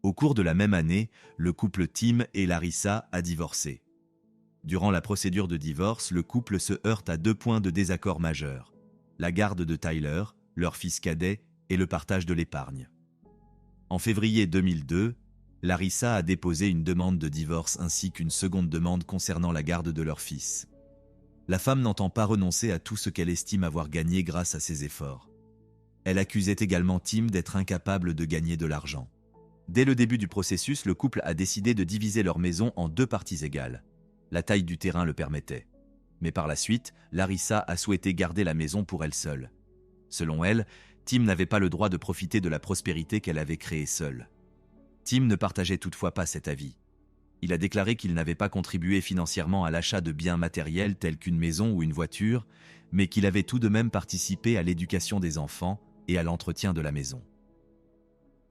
Au cours de la même année, le couple Tim et Larissa a divorcé. Durant la procédure de divorce, le couple se heurte à 2 points de désaccord majeurs: la garde de Tyler, leur fils cadet, et le partage de l'épargne. En février 2002, Larissa a déposé une demande de divorce ainsi qu'une seconde demande concernant la garde de leur fils. La femme n'entend pas renoncer à tout ce qu'elle estime avoir gagné grâce à ses efforts. Elle accusait également Tim d'être incapable de gagner de l'argent. Dès le début du processus, le couple a décidé de diviser leur maison en 2 parties égales. La taille du terrain le permettait. Mais par la suite, Larissa a souhaité garder la maison pour elle seule. Selon elle, Tim n'avait pas le droit de profiter de la prospérité qu'elle avait créée seule. Tim ne partageait toutefois pas cet avis. Il a déclaré qu'il n'avait pas contribué financièrement à l'achat de biens matériels tels qu'une maison ou une voiture, mais qu'il avait tout de même participé à l'éducation des enfants et à l'entretien de la maison.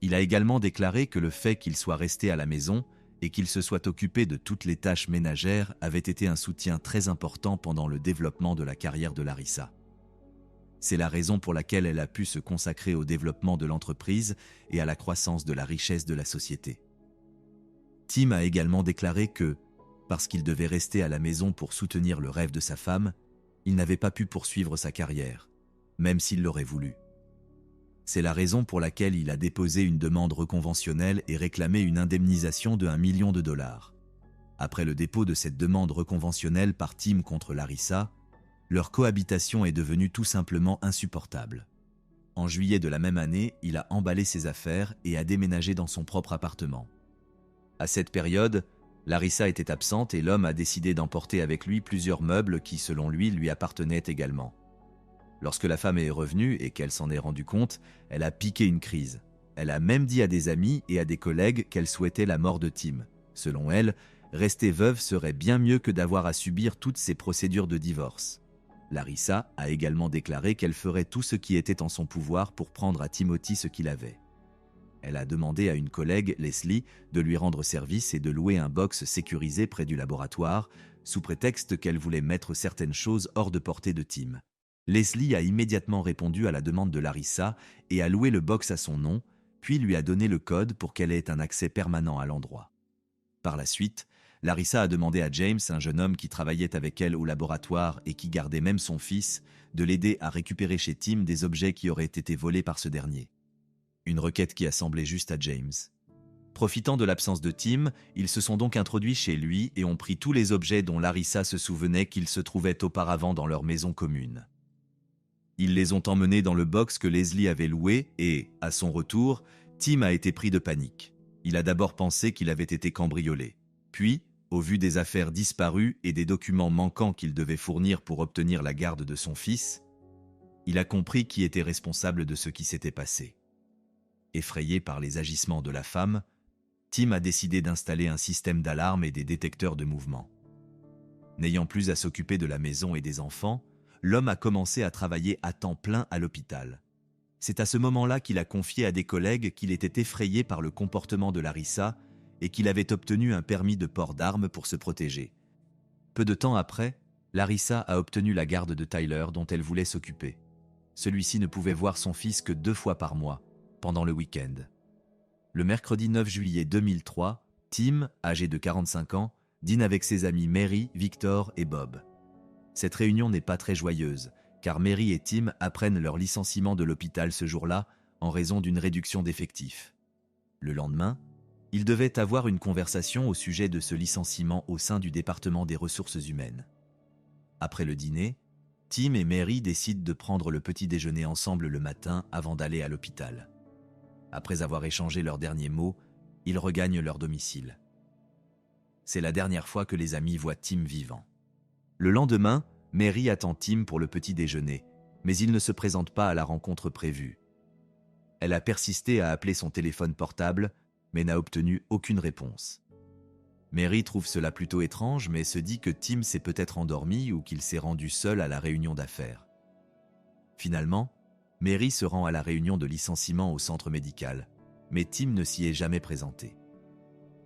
Il a également déclaré que le fait qu'il soit resté à la maison et qu'il se soit occupé de toutes les tâches ménagères avait été un soutien très important pendant le développement de la carrière de Larissa. C'est la raison pour laquelle elle a pu se consacrer au développement de l'entreprise et à la croissance de la richesse de la société. Tim a également déclaré que, parce qu'il devait rester à la maison pour soutenir le rêve de sa femme, il n'avait pas pu poursuivre sa carrière, même s'il l'aurait voulu. C'est la raison pour laquelle il a déposé une demande reconventionnelle et réclamé une indemnisation de $1 million. Après le dépôt de cette demande reconventionnelle par Tim contre Larissa, leur cohabitation est devenue tout simplement insupportable. En juillet de la même année, il a emballé ses affaires et a déménagé dans son propre appartement. À cette période, Larissa était absente et l'homme a décidé d'emporter avec lui plusieurs meubles qui, selon lui appartenaient également. Lorsque la femme est revenue et qu'elle s'en est rendue compte, elle a piqué une crise. Elle a même dit à des amis et à des collègues qu'elle souhaitait la mort de Tim. Selon elle, rester veuve serait bien mieux que d'avoir à subir toutes ces procédures de divorce. Larissa a également déclaré qu'elle ferait tout ce qui était en son pouvoir pour prendre à Timothy ce qu'il avait. Elle a demandé à une collègue, Leslie, de lui rendre service et de louer un box sécurisé près du laboratoire, sous prétexte qu'elle voulait mettre certaines choses hors de portée de Tim. Leslie a immédiatement répondu à la demande de Larissa et a loué le box à son nom, puis lui a donné le code pour qu'elle ait un accès permanent à l'endroit. Par la suite, Larissa a demandé à James, un jeune homme qui travaillait avec elle au laboratoire et qui gardait même son fils, de l'aider à récupérer chez Tim des objets qui auraient été volés par ce dernier. Une requête qui a semblé juste à James. Profitant de l'absence de Tim, ils se sont donc introduits chez lui et ont pris tous les objets dont Larissa se souvenait qu'ils se trouvaient auparavant dans leur maison commune. Ils les ont emmenés dans le box que Leslie avait loué et, à son retour, Tim a été pris de panique. Il a d'abord pensé qu'il avait été cambriolé. Puis, au vu des affaires disparues et des documents manquants qu'il devait fournir pour obtenir la garde de son fils, il a compris qui était responsable de ce qui s'était passé. Effrayé par les agissements de la femme, Tim a décidé d'installer un système d'alarme et des détecteurs de mouvement. N'ayant plus à s'occuper de la maison et des enfants, l'homme a commencé à travailler à temps plein à l'hôpital. C'est à ce moment-là qu'il a confié à des collègues qu'il était effrayé par le comportement de Larissa et qu'il avait obtenu un permis de port d'armes pour se protéger. Peu de temps après, Larissa a obtenu la garde de Tyler dont elle voulait s'occuper. Celui-ci ne pouvait voir son fils que 2 fois par mois, pendant le week-end. Le mercredi 9 juillet 2003, Tim, âgé de 45 ans, dîne avec ses amis Mary, Victor et Bob. Cette réunion n'est pas très joyeuse, car Mary et Tim apprennent leur licenciement de l'hôpital ce jour-là en raison d'une réduction d'effectifs. Le lendemain, ils devaient avoir une conversation au sujet de ce licenciement au sein du département des ressources humaines. Après le dîner, Tim et Mary décident de prendre le petit déjeuner ensemble le matin avant d'aller à l'hôpital. Après avoir échangé leurs derniers mots, ils regagnent leur domicile. C'est la dernière fois que les amis voient Tim vivant. Le lendemain, Mary attend Tim pour le petit déjeuner, mais il ne se présente pas à la rencontre prévue. Elle a persisté à appeler son téléphone portable, mais n'a obtenu aucune réponse. Mary trouve cela plutôt étrange, mais se dit que Tim s'est peut-être endormi ou qu'il s'est rendu seul à la réunion d'affaires. Finalement, Mary se rend à la réunion de licenciement au centre médical, mais Tim ne s'y est jamais présenté.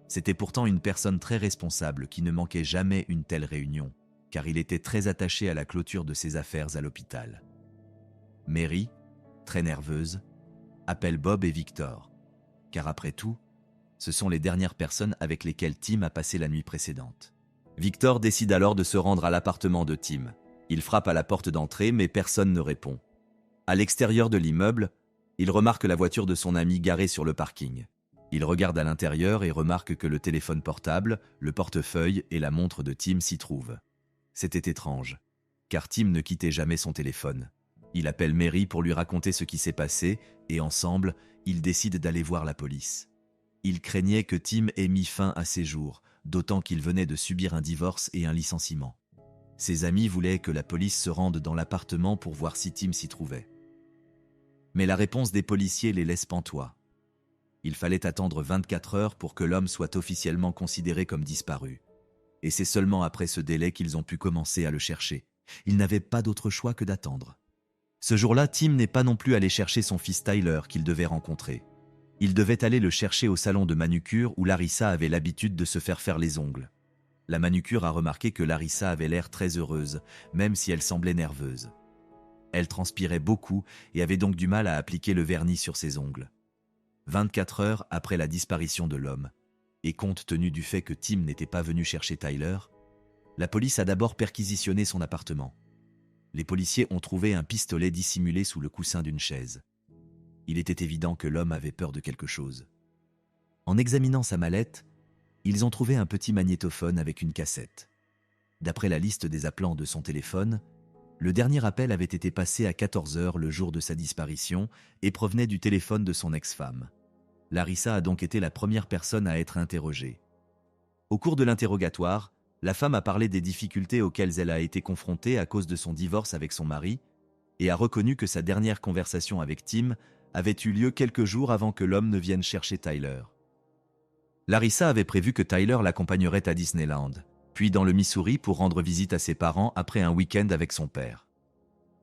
C'était pourtant une personne très responsable qui ne manquait jamais une telle réunion, car il était très attaché à la clôture de ses affaires à l'hôpital. Mary, très nerveuse, appelle Bob et Victor, car après tout, ce sont les dernières personnes avec lesquelles Tim a passé la nuit précédente. Victor décide alors de se rendre à l'appartement de Tim. Il frappe à la porte d'entrée, mais personne ne répond. À l'extérieur de l'immeuble, il remarque la voiture de son ami garée sur le parking. Il regarde à l'intérieur et remarque que le téléphone portable, le portefeuille et la montre de Tim s'y trouvent. C'était étrange, car Tim ne quittait jamais son téléphone. Il appelle Mary pour lui raconter ce qui s'est passé et ensemble, ils décident d'aller voir la police. Il craignait que Tim ait mis fin à ses jours, d'autant qu'il venait de subir un divorce et un licenciement. Ses amis voulaient que la police se rende dans l'appartement pour voir si Tim s'y trouvait. Mais la réponse des policiers les laisse pantois. Il fallait attendre 24 heures pour que l'homme soit officiellement considéré comme disparu. Et c'est seulement après ce délai qu'ils ont pu commencer à le chercher. Ils n'avaient pas d'autre choix que d'attendre. Ce jour-là, Tim n'est pas non plus allé chercher son fils Tyler qu'il devait rencontrer. Il devait aller le chercher au salon de manucure où Larissa avait l'habitude de se faire les ongles. La manucure a remarqué que Larissa avait l'air très heureuse, même si elle semblait nerveuse. Elle transpirait beaucoup et avait donc du mal à appliquer le vernis sur ses ongles. 24 heures après la disparition de l'homme, et compte tenu du fait que Tim n'était pas venu chercher Tyler, la police a d'abord perquisitionné son appartement. Les policiers ont trouvé un pistolet dissimulé sous le coussin d'une chaise. Il était évident que l'homme avait peur de quelque chose. En examinant sa mallette, ils ont trouvé un petit magnétophone avec une cassette. D'après la liste des appelants de son téléphone, le dernier appel avait été passé à 14 heures le jour de sa disparition et provenait du téléphone de son ex-femme. Larissa a donc été la première personne à être interrogée. Au cours de l'interrogatoire, la femme a parlé des difficultés auxquelles elle a été confrontée à cause de son divorce avec son mari et a reconnu que sa dernière conversation avec Tim avait eu lieu quelques jours avant que l'homme ne vienne chercher Tyler. Larissa avait prévu que Tyler l'accompagnerait à Disneyland, puis dans le Missouri pour rendre visite à ses parents après un week-end avec son père.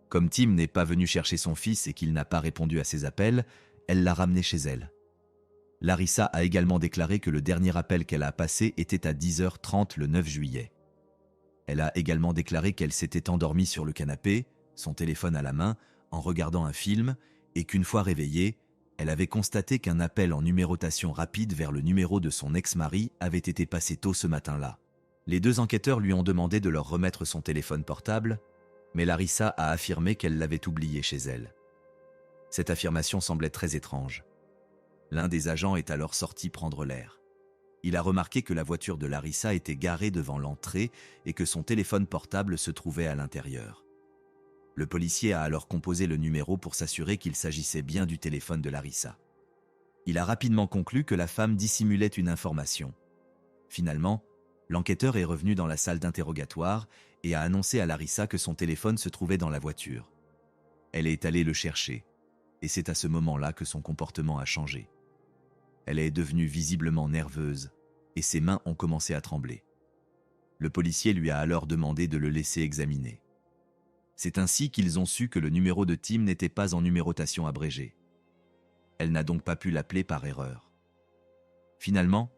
Comme Tim n'est pas venu chercher son fils et qu'il n'a pas répondu à ses appels, elle l'a ramené chez elle. Larissa a également déclaré que le dernier appel qu'elle a passé était à 10h30 le 9 juillet. Elle a également déclaré qu'elle s'était endormie sur le canapé, son téléphone à la main, en regardant un film, et qu'une fois réveillée, elle avait constaté qu'un appel en numérotation rapide vers le numéro de son ex-mari avait été passé tôt ce matin-là. Les deux enquêteurs lui ont demandé de leur remettre son téléphone portable, mais Larissa a affirmé qu'elle l'avait oublié chez elle. Cette affirmation semblait très étrange. L'un des agents est alors sorti prendre l'air. Il a remarqué que la voiture de Larissa était garée devant l'entrée et que son téléphone portable se trouvait à l'intérieur. Le policier a alors composé le numéro pour s'assurer qu'il s'agissait bien du téléphone de Larissa. Il a rapidement conclu que la femme dissimulait une information. Finalement, l'enquêteur est revenu dans la salle d'interrogatoire et a annoncé à Larissa que son téléphone se trouvait dans la voiture. Elle est allée le chercher, et c'est à ce moment-là que son comportement a changé. Elle est devenue visiblement nerveuse, et ses mains ont commencé à trembler. Le policier lui a alors demandé de le laisser examiner. C'est ainsi qu'ils ont su que le numéro de Tim n'était pas en numérotation abrégée. Elle n'a donc pas pu l'appeler par erreur. Finalement,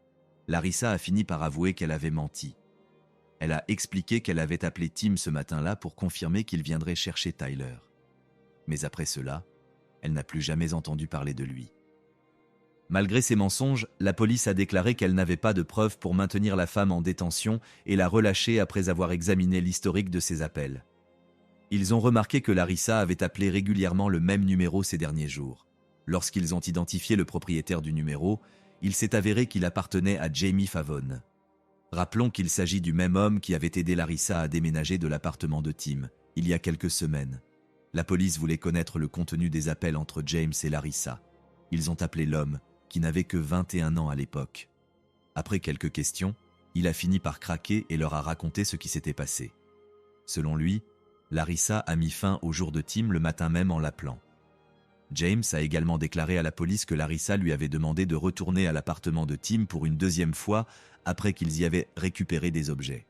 Larissa a fini par avouer qu'elle avait menti. Elle a expliqué qu'elle avait appelé Tim ce matin-là pour confirmer qu'il viendrait chercher Tyler. Mais après cela, elle n'a plus jamais entendu parler de lui. Malgré ces mensonges, la police a déclaré qu'elle n'avait pas de preuves pour maintenir la femme en détention et l'a relâchée après avoir examiné l'historique de ses appels. Ils ont remarqué que Larissa avait appelé régulièrement le même numéro ces derniers jours. Lorsqu'ils ont identifié le propriétaire du numéro, il s'est avéré qu'il appartenait à Jamie Favone. Rappelons qu'il s'agit du même homme qui avait aidé Larissa à déménager de l'appartement de Tim, il y a quelques semaines. La police voulait connaître le contenu des appels entre James et Larissa. Ils ont appelé l'homme, qui n'avait que 21 ans à l'époque. Après quelques questions, il a fini par craquer et leur a raconté ce qui s'était passé. Selon lui, Larissa a mis fin au jour de Tim le matin même en l'appelant. James a également déclaré à la police que Larissa lui avait demandé de retourner à l'appartement de Tim pour une deuxième fois après qu'ils y avaient récupéré des objets.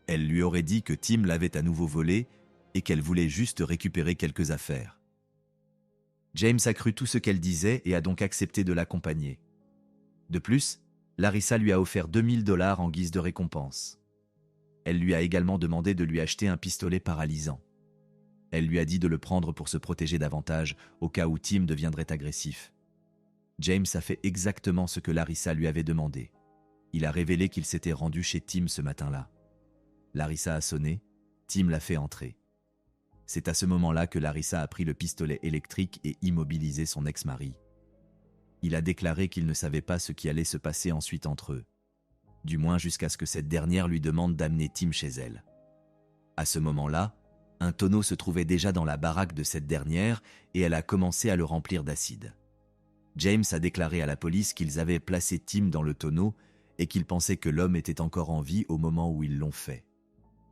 Elle lui aurait dit que Tim l'avait à nouveau volé et qu'elle voulait juste récupérer quelques affaires. James a cru tout ce qu'elle disait et a donc accepté de l'accompagner. De plus, Larissa lui a offert $2000 en guise de récompense. Elle lui a également demandé de lui acheter un pistolet paralysant. Elle lui a dit de le prendre pour se protéger davantage au cas où Tim deviendrait agressif. James a fait exactement ce que Larissa lui avait demandé. Il a révélé qu'il s'était rendu chez Tim ce matin-là. Larissa a sonné, Tim l'a fait entrer. C'est à ce moment-là que Larissa a pris le pistolet électrique et immobilisé son ex-mari. Il a déclaré qu'il ne savait pas ce qui allait se passer ensuite entre eux. Du moins jusqu'à ce que cette dernière lui demande d'amener Tim chez elle. À ce moment-là, un tonneau se trouvait déjà dans la baraque de cette dernière et elle a commencé à le remplir d'acide. James a déclaré à la police qu'ils avaient placé Tim dans le tonneau et qu'ils pensaient que l'homme était encore en vie au moment où ils l'ont fait.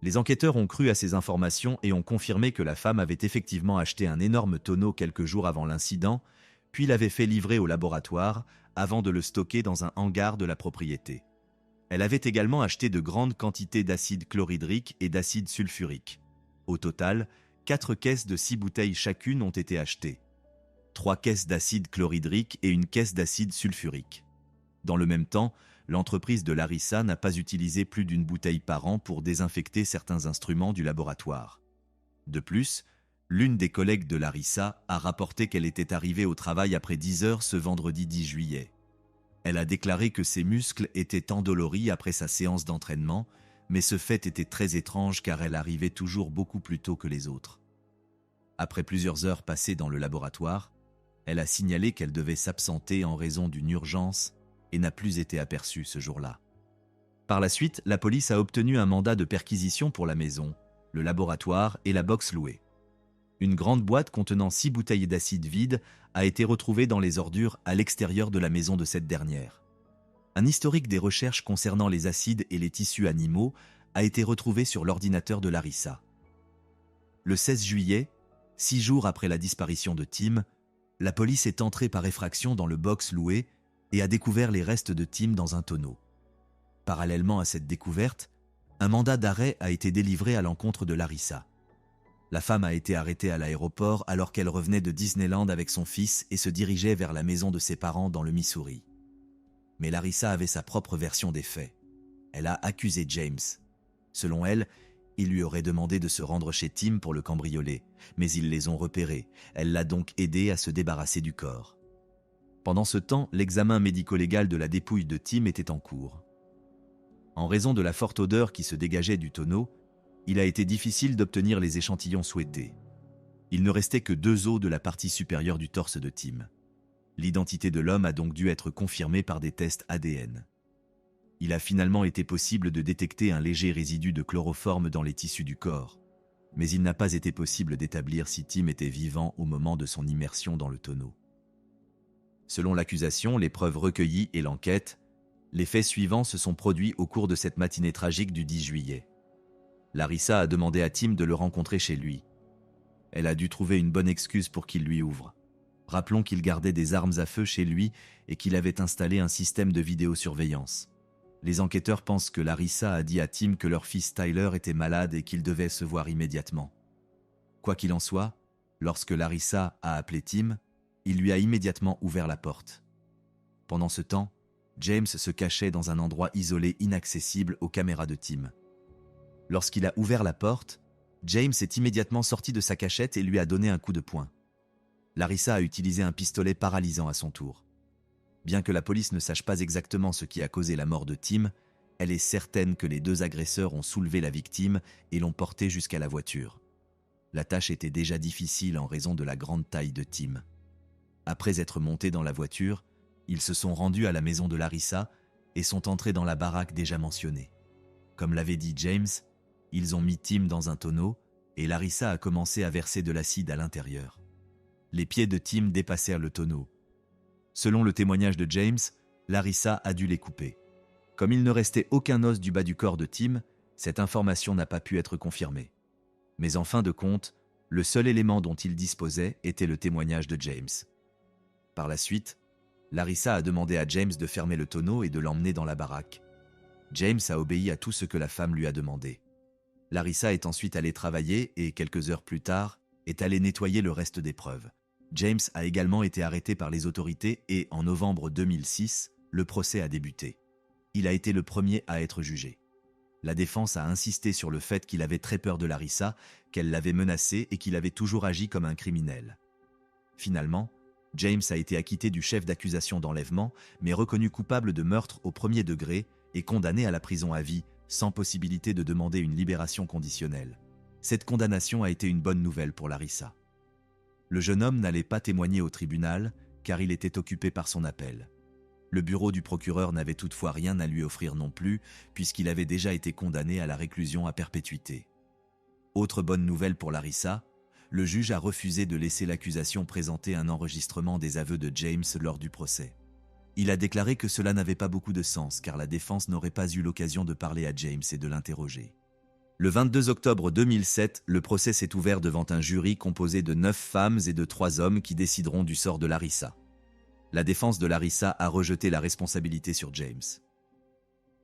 Les enquêteurs ont cru à ces informations et ont confirmé que la femme avait effectivement acheté un énorme tonneau quelques jours avant l'incident, puis l'avait fait livrer au laboratoire avant de le stocker dans un hangar de la propriété. Elle avait également acheté de grandes quantités d'acide chlorhydrique et d'acide sulfurique. Au total, 4 caisses de 6 bouteilles chacune ont été achetées. 3 caisses d'acide chlorhydrique et une caisse d'acide sulfurique. Dans le même temps, l'entreprise de Larissa n'a pas utilisé plus d'une bouteille par an pour désinfecter certains instruments du laboratoire. De plus, L'une des collègues de Larissa a rapporté qu'elle était arrivée au travail après 10 heures ce vendredi 10 juillet. Elle a déclaré que ses muscles étaient endoloris après sa séance d'entraînement, mais ce fait était très étrange car elle arrivait toujours beaucoup plus tôt que les autres. Après plusieurs heures passées dans le laboratoire, elle a signalé qu'elle devait s'absenter en raison d'une urgence et n'a plus été aperçue ce jour-là. Par la suite, la police a obtenu un mandat de perquisition pour la maison, le laboratoire et la box louée. Une grande boîte contenant 6 bouteilles d'acide vide a été retrouvée dans les ordures à l'extérieur de la maison de cette dernière. Un historique des recherches concernant les acides et les tissus animaux a été retrouvé sur l'ordinateur de Larissa. Le 16 juillet, 6 jours après la disparition de Tim, la police est entrée par effraction dans le box loué et a découvert les restes de Tim dans un tonneau. Parallèlement à cette découverte, un mandat d'arrêt a été délivré à l'encontre de Larissa. La femme a été arrêtée à l'aéroport alors qu'elle revenait de Disneyland avec son fils et se dirigeait vers la maison de ses parents dans le Missouri. Mais Larissa avait sa propre version des faits. Elle a accusé James. Selon elle, il lui aurait demandé de se rendre chez Tim pour le cambrioler, mais ils les ont repérés. Elle l'a donc aidé à se débarrasser du corps. Pendant ce temps, l'examen médico-légal de la dépouille de Tim était en cours. En raison de la forte odeur qui se dégageait du tonneau, il a été difficile d'obtenir les échantillons souhaités. Il ne restait que 2 os de la partie supérieure du torse de Tim. L'identité de l'homme a donc dû être confirmée par des tests ADN. Il a finalement été possible de détecter un léger résidu de chloroforme dans les tissus du corps, mais il n'a pas été possible d'établir si Tim était vivant au moment de son immersion dans le tonneau. Selon l'accusation, les preuves recueillies et l'enquête, les faits suivants se sont produits au cours de cette matinée tragique du 10 juillet. Larissa a demandé à Tim de le rencontrer chez lui. Elle a dû trouver une bonne excuse pour qu'il lui ouvre. Rappelons qu'il gardait des armes à feu chez lui et qu'il avait installé un système de vidéosurveillance. Les enquêteurs pensent que Larissa a dit à Tim que leur fils Tyler était malade et qu'il devait se voir immédiatement. Quoi qu'il en soit, lorsque Larissa a appelé Tim, il lui a immédiatement ouvert la porte. Pendant ce temps, James se cachait dans un endroit isolé inaccessible aux caméras de Tim. Lorsqu'il a ouvert la porte, James est immédiatement sorti de sa cachette et lui a donné un coup de poing. Larissa a utilisé un pistolet paralysant à son tour. Bien que la police ne sache pas exactement ce qui a causé la mort de Tim, elle est certaine que les 2 agresseurs ont soulevé la victime et l'ont portée jusqu'à la voiture. La tâche était déjà difficile en raison de la grande taille de Tim. Après être montés dans la voiture, ils se sont rendus à la maison de Larissa et sont entrés dans la baraque déjà mentionnée. Comme l'avait dit James, ils ont mis Tim dans un tonneau et Larissa a commencé à verser de l'acide à l'intérieur. Les pieds de Tim dépassèrent le tonneau. Selon le témoignage de James, Larissa a dû les couper. Comme il ne restait aucun os du bas du corps de Tim, cette information n'a pas pu être confirmée. Mais en fin de compte, le seul élément dont il disposait était le témoignage de James. Par la suite, Larissa a demandé à James de fermer le tonneau et de l'emmener dans la baraque. James a obéi à tout ce que la femme lui a demandé. Larissa est ensuite allée travailler et, quelques heures plus tard, est allée nettoyer le reste des preuves. James a également été arrêté par les autorités et, en novembre 2006, le procès a débuté. Il a été le premier à être jugé. La défense a insisté sur le fait qu'il avait très peur de Larissa, qu'elle l'avait menacé et qu'il avait toujours agi comme un criminel. Finalement, James a été acquitté du chef d'accusation d'enlèvement, mais reconnu coupable de meurtre au 1er degré et condamné à la prison à vie, sans possibilité de demander une libération conditionnelle. Cette condamnation a été une bonne nouvelle pour Larissa. Le jeune homme n'allait pas témoigner au tribunal, car il était occupé par son appel. Le bureau du procureur n'avait toutefois rien à lui offrir non plus, puisqu'il avait déjà été condamné à la réclusion à perpétuité. Autre bonne nouvelle pour Larissa, le juge a refusé de laisser l'accusation présenter un enregistrement des aveux de James lors du procès. Il a déclaré que cela n'avait pas beaucoup de sens, car la défense n'aurait pas eu l'occasion de parler à James et de l'interroger. Le 22 octobre 2007, le procès s'est ouvert devant un jury composé de 9 femmes et de 3 hommes qui décideront du sort de Larissa. La défense de Larissa a rejeté la responsabilité sur James.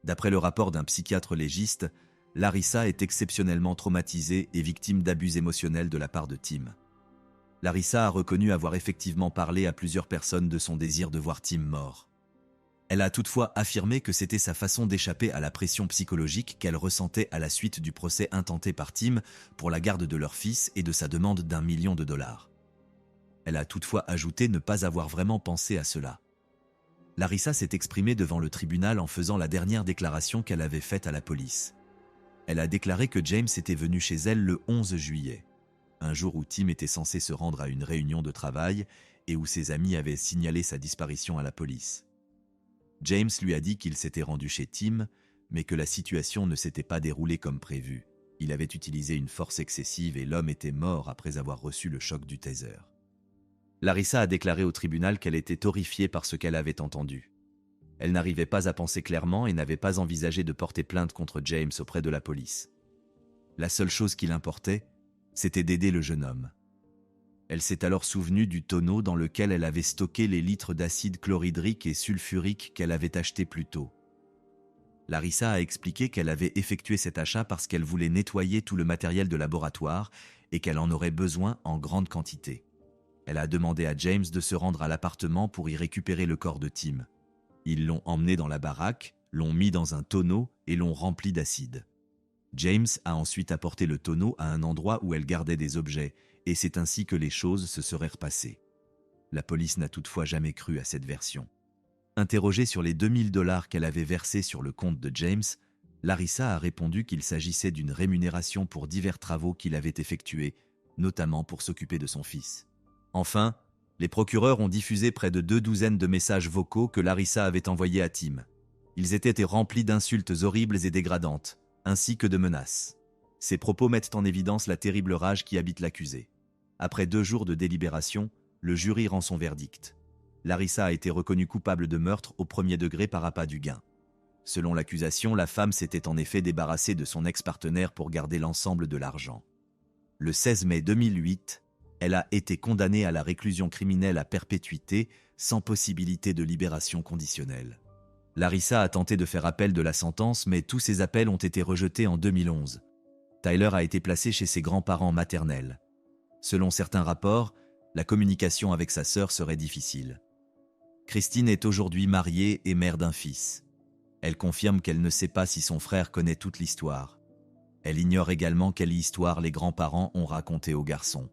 D'après le rapport d'un psychiatre légiste, Larissa est exceptionnellement traumatisée et victime d'abus émotionnels de la part de Tim. Larissa a reconnu avoir effectivement parlé à plusieurs personnes de son désir de voir Tim mort. Elle a toutefois affirmé que c'était sa façon d'échapper à la pression psychologique qu'elle ressentait à la suite du procès intenté par Tim pour la garde de leur fils et de sa demande d'1 million de dollars. Elle a toutefois ajouté ne pas avoir vraiment pensé à cela. Larissa s'est exprimée devant le tribunal en faisant la dernière déclaration qu'elle avait faite à la police. Elle a déclaré que James était venu chez elle le 11 juillet, un jour où Tim était censé se rendre à une réunion de travail et où ses amis avaient signalé sa disparition à la police. James lui a dit qu'il s'était rendu chez Tim, mais que la situation ne s'était pas déroulée comme prévu. Il avait utilisé une force excessive et l'homme était mort après avoir reçu le choc du taser. Larissa a déclaré au tribunal qu'elle était horrifiée par ce qu'elle avait entendu. Elle n'arrivait pas à penser clairement et n'avait pas envisagé de porter plainte contre James auprès de la police. La seule chose qui l'importait, c'était d'aider le jeune homme. Elle s'est alors souvenue du tonneau dans lequel elle avait stocké les litres d'acide chlorhydrique et sulfurique qu'elle avait achetés plus tôt. Larissa a expliqué qu'elle avait effectué cet achat parce qu'elle voulait nettoyer tout le matériel de laboratoire et qu'elle en aurait besoin en grande quantité. Elle a demandé à James de se rendre à l'appartement pour y récupérer le corps de Tim. Ils l'ont emmené dans la baraque, l'ont mis dans un tonneau et l'ont rempli d'acide. James a ensuite apporté le tonneau à un endroit où elle gardait des objets, et c'est ainsi que les choses se seraient repassées. La police n'a toutefois jamais cru à cette version. Interrogée sur les 2000 dollars qu'elle avait versés sur le compte de James, Larissa a répondu qu'il s'agissait d'une rémunération pour divers travaux qu'il avait effectués, notamment pour s'occuper de son fils. Enfin, les procureurs ont diffusé près de 2 douzaines de messages vocaux que Larissa avait envoyés à Tim. Ils étaient remplis d'insultes horribles et dégradantes, ainsi que de menaces. Ces propos mettent en évidence la terrible rage qui habite l'accusé. Après 2 jours de délibération, le jury rend son verdict. Larissa a été reconnue coupable de meurtre au premier degré par appât du gain. Selon l'accusation, la femme s'était en effet débarrassée de son ex-partenaire pour garder l'ensemble de l'argent. Le 16 mai 2008, elle a été condamnée à la réclusion criminelle à perpétuité sans possibilité de libération conditionnelle. Larissa a tenté de faire appel de la sentence, mais tous ses appels ont été rejetés en 2011. Tyler a été placé chez ses grands-parents maternels. Selon certains rapports, la communication avec sa sœur serait difficile. Christine est aujourd'hui mariée et mère d'un fils. Elle confirme qu'elle ne sait pas si son frère connaît toute l'histoire. Elle ignore également quelle histoire les grands-parents ont racontée au garçon.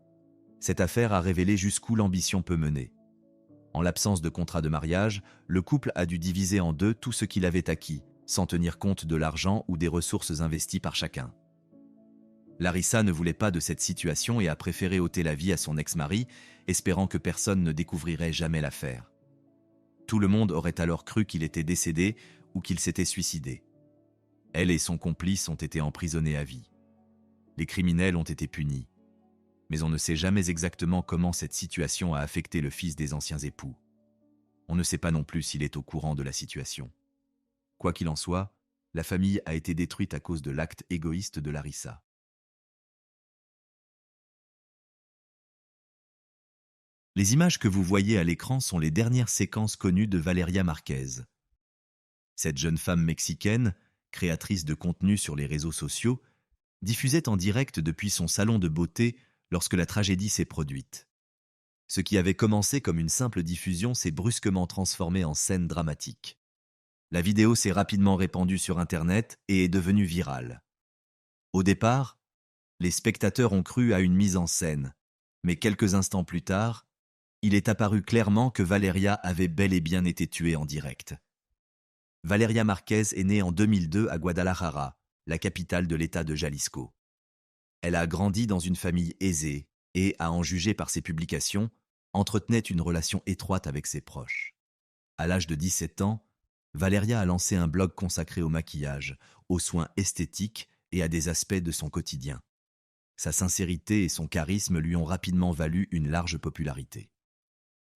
Cette affaire a révélé jusqu'où l'ambition peut mener. En l'absence de contrat de mariage, le couple a dû diviser en deux tout ce qu'il avait acquis, sans tenir compte de l'argent ou des ressources investies par chacun. Larissa ne voulait pas de cette situation et a préféré ôter la vie à son ex-mari, espérant que personne ne découvrirait jamais l'affaire. Tout le monde aurait alors cru qu'il était décédé ou qu'il s'était suicidé. Elle et son complice ont été emprisonnés à vie. Les criminels ont été punis. Mais on ne sait jamais exactement comment cette situation a affecté le fils des anciens époux. On ne sait pas non plus s'il est au courant de la situation. Quoi qu'il en soit, la famille a été détruite à cause de l'acte égoïste de Larissa. Les images que vous voyez à l'écran sont les dernières séquences connues de Valeria Marquez. Cette jeune femme mexicaine, créatrice de contenu sur les réseaux sociaux, diffusait en direct depuis son salon de beauté lorsque la tragédie s'est produite. Ce qui avait commencé comme une simple diffusion s'est brusquement transformé en scène dramatique. La vidéo s'est rapidement répandue sur Internet et est devenue virale. Au départ, les spectateurs ont cru à une mise en scène, mais quelques instants plus tard, il est apparu clairement que Valeria avait bel et bien été tuée en direct. Valeria Marquez est née en 2002 à Guadalajara, la capitale de l'État de Jalisco. Elle a grandi dans une famille aisée et, à en juger par ses publications, entretenait une relation étroite avec ses proches. À l'âge de 17 ans, Valeria a lancé un blog consacré au maquillage, aux soins esthétiques et à des aspects de son quotidien. Sa sincérité et son charisme lui ont rapidement valu une large popularité.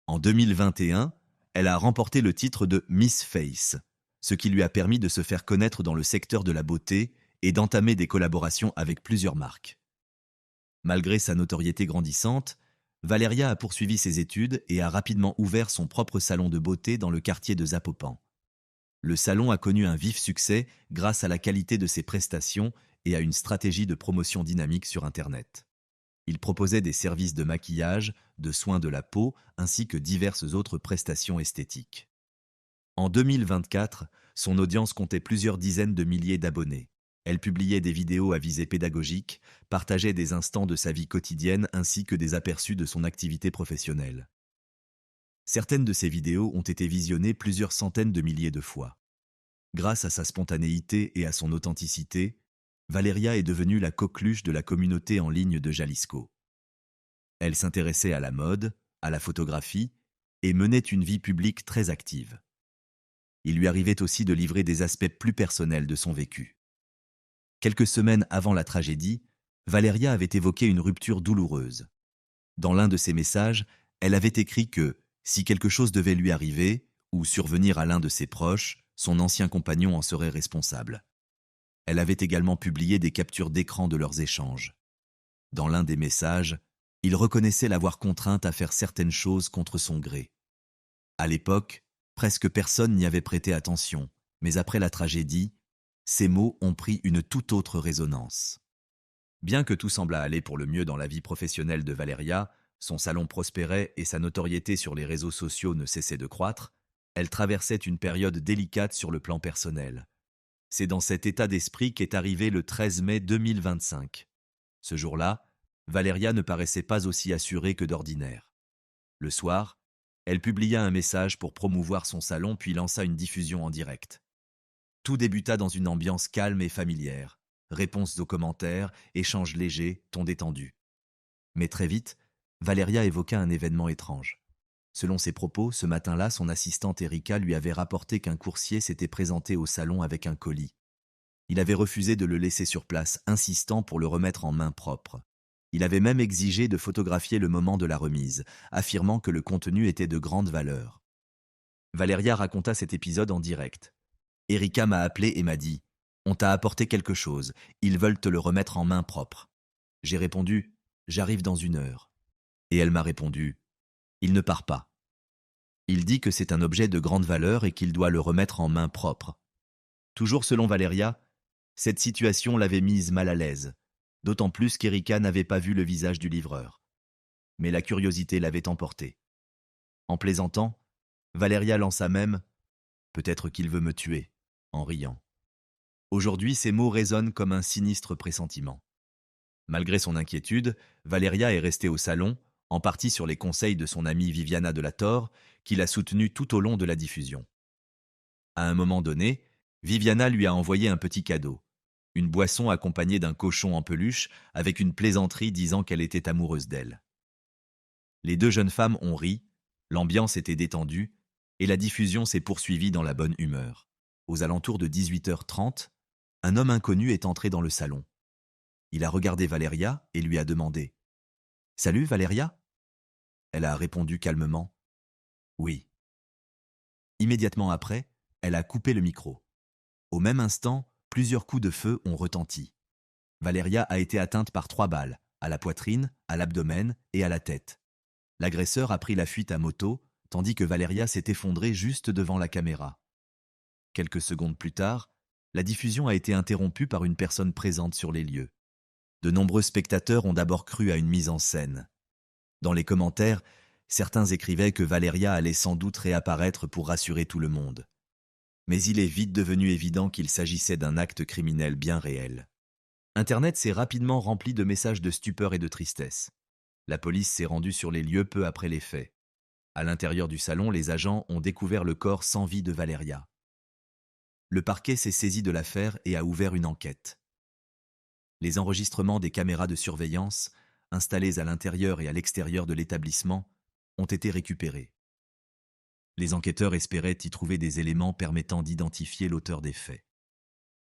En 2021, elle a remporté le titre de Miss Face, ce qui lui a permis de se faire connaître dans le secteur de la beauté et d'entamer des collaborations avec plusieurs marques. Malgré sa notoriété grandissante, Valeria a poursuivi ses études et a rapidement ouvert son propre salon de beauté dans le quartier de Zapopan. Le salon a connu un vif succès grâce à la qualité de ses prestations et à une stratégie de promotion dynamique sur Internet. Il proposait des services de maquillage, de soins de la peau, ainsi que diverses autres prestations esthétiques. En 2024, son audience comptait plusieurs dizaines de milliers d'abonnés. Elle publiait des vidéos à visée pédagogique, partageait des instants de sa vie quotidienne ainsi que des aperçus de son activité professionnelle. Certaines de ces vidéos ont été visionnées plusieurs centaines de milliers de fois. Grâce à sa spontanéité et à son authenticité, Valeria est devenue la coqueluche de la communauté en ligne de Jalisco. Elle s'intéressait à la mode, à la photographie et menait une vie publique très active. Il lui arrivait aussi de livrer des aspects plus personnels de son vécu. Quelques semaines avant la tragédie, Valeria avait évoqué une rupture douloureuse. Dans l'un de ses messages, elle avait écrit que, si quelque chose devait lui arriver, ou survenir à l'un de ses proches, son ancien compagnon en serait responsable. Elle avait également publié des captures d'écran de leurs échanges. Dans l'un des messages, il reconnaissait l'avoir contrainte à faire certaines choses contre son gré. À l'époque, presque personne n'y avait prêté attention, mais après la tragédie, ces mots ont pris une toute autre résonance. Bien que tout semblât aller pour le mieux dans la vie professionnelle de Valeria, son salon prospérait et sa notoriété sur les réseaux sociaux ne cessait de croître, elle traversait une période délicate sur le plan personnel. C'est dans cet état d'esprit qu'est arrivé le 13 mai 2025. Ce jour-là, Valeria ne paraissait pas aussi assurée que d'ordinaire. Le soir, elle publia un message pour promouvoir son salon puis lança une diffusion en direct. Tout débuta dans une ambiance calme et familière. Réponses aux commentaires, échanges légers, ton détendu. Mais très vite, Valeria évoqua un événement étrange. Selon ses propos, ce matin-là, son assistante Erika lui avait rapporté qu'un coursier s'était présenté au salon avec un colis. Il avait refusé de le laisser sur place, insistant pour le remettre en main propre. Il avait même exigé de photographier le moment de la remise, affirmant que le contenu était de grande valeur. Valeria raconta cet épisode en direct. Erika m'a appelé et m'a dit « On t'a apporté quelque chose, ils veulent te le remettre en main propre. » J'ai répondu « J'arrive dans 1 heure. » Et elle m'a répondu « Il ne part pas. Il dit que c'est un objet de grande valeur et qu'il doit le remettre en main propre. » Toujours selon Valeria, cette situation l'avait mise mal à l'aise, d'autant plus qu'Erika n'avait pas vu le visage du livreur. Mais la curiosité l'avait emporté. En plaisantant, Valeria lança même « Peut-être qu'il veut me tuer », en riant. Aujourd'hui, ces mots résonnent comme un sinistre pressentiment. Malgré son inquiétude, Valeria est restée au salon, en partie sur les conseils de son amie Viviana de la Torre, qui l'a soutenue tout au long de la diffusion. À un moment donné, Viviana lui a envoyé un petit cadeau, une boisson accompagnée d'un cochon en peluche avec une plaisanterie disant qu'elle était amoureuse d'elle. Les deux jeunes femmes ont ri, l'ambiance était détendue et la diffusion s'est poursuivie dans la bonne humeur. Aux alentours de 18h30, un homme inconnu est entré dans le salon. Il a regardé Valeria et lui a demandé « Salut Valeria ?» Elle a répondu calmement « Oui ». Immédiatement après, elle a coupé le micro. Au même instant, plusieurs coups de feu ont retenti. Valeria a été atteinte par 3 balles, à la poitrine, à l'abdomen et à la tête. L'agresseur a pris la fuite à moto, tandis que Valeria s'est effondrée juste devant la caméra. Quelques secondes plus tard, la diffusion a été interrompue par une personne présente sur les lieux. De nombreux spectateurs ont d'abord cru à une mise en scène. Dans les commentaires, certains écrivaient que Valeria allait sans doute réapparaître pour rassurer tout le monde. Mais il est vite devenu évident qu'il s'agissait d'un acte criminel bien réel. Internet s'est rapidement rempli de messages de stupeur et de tristesse. La police s'est rendue sur les lieux peu après les faits. À l'intérieur du salon, les agents ont découvert le corps sans vie de Valeria. Le parquet s'est saisi de l'affaire et a ouvert une enquête. Les enregistrements des caméras de surveillance, installées à l'intérieur et à l'extérieur de l'établissement, ont été récupérés. Les enquêteurs espéraient y trouver des éléments permettant d'identifier l'auteur des faits.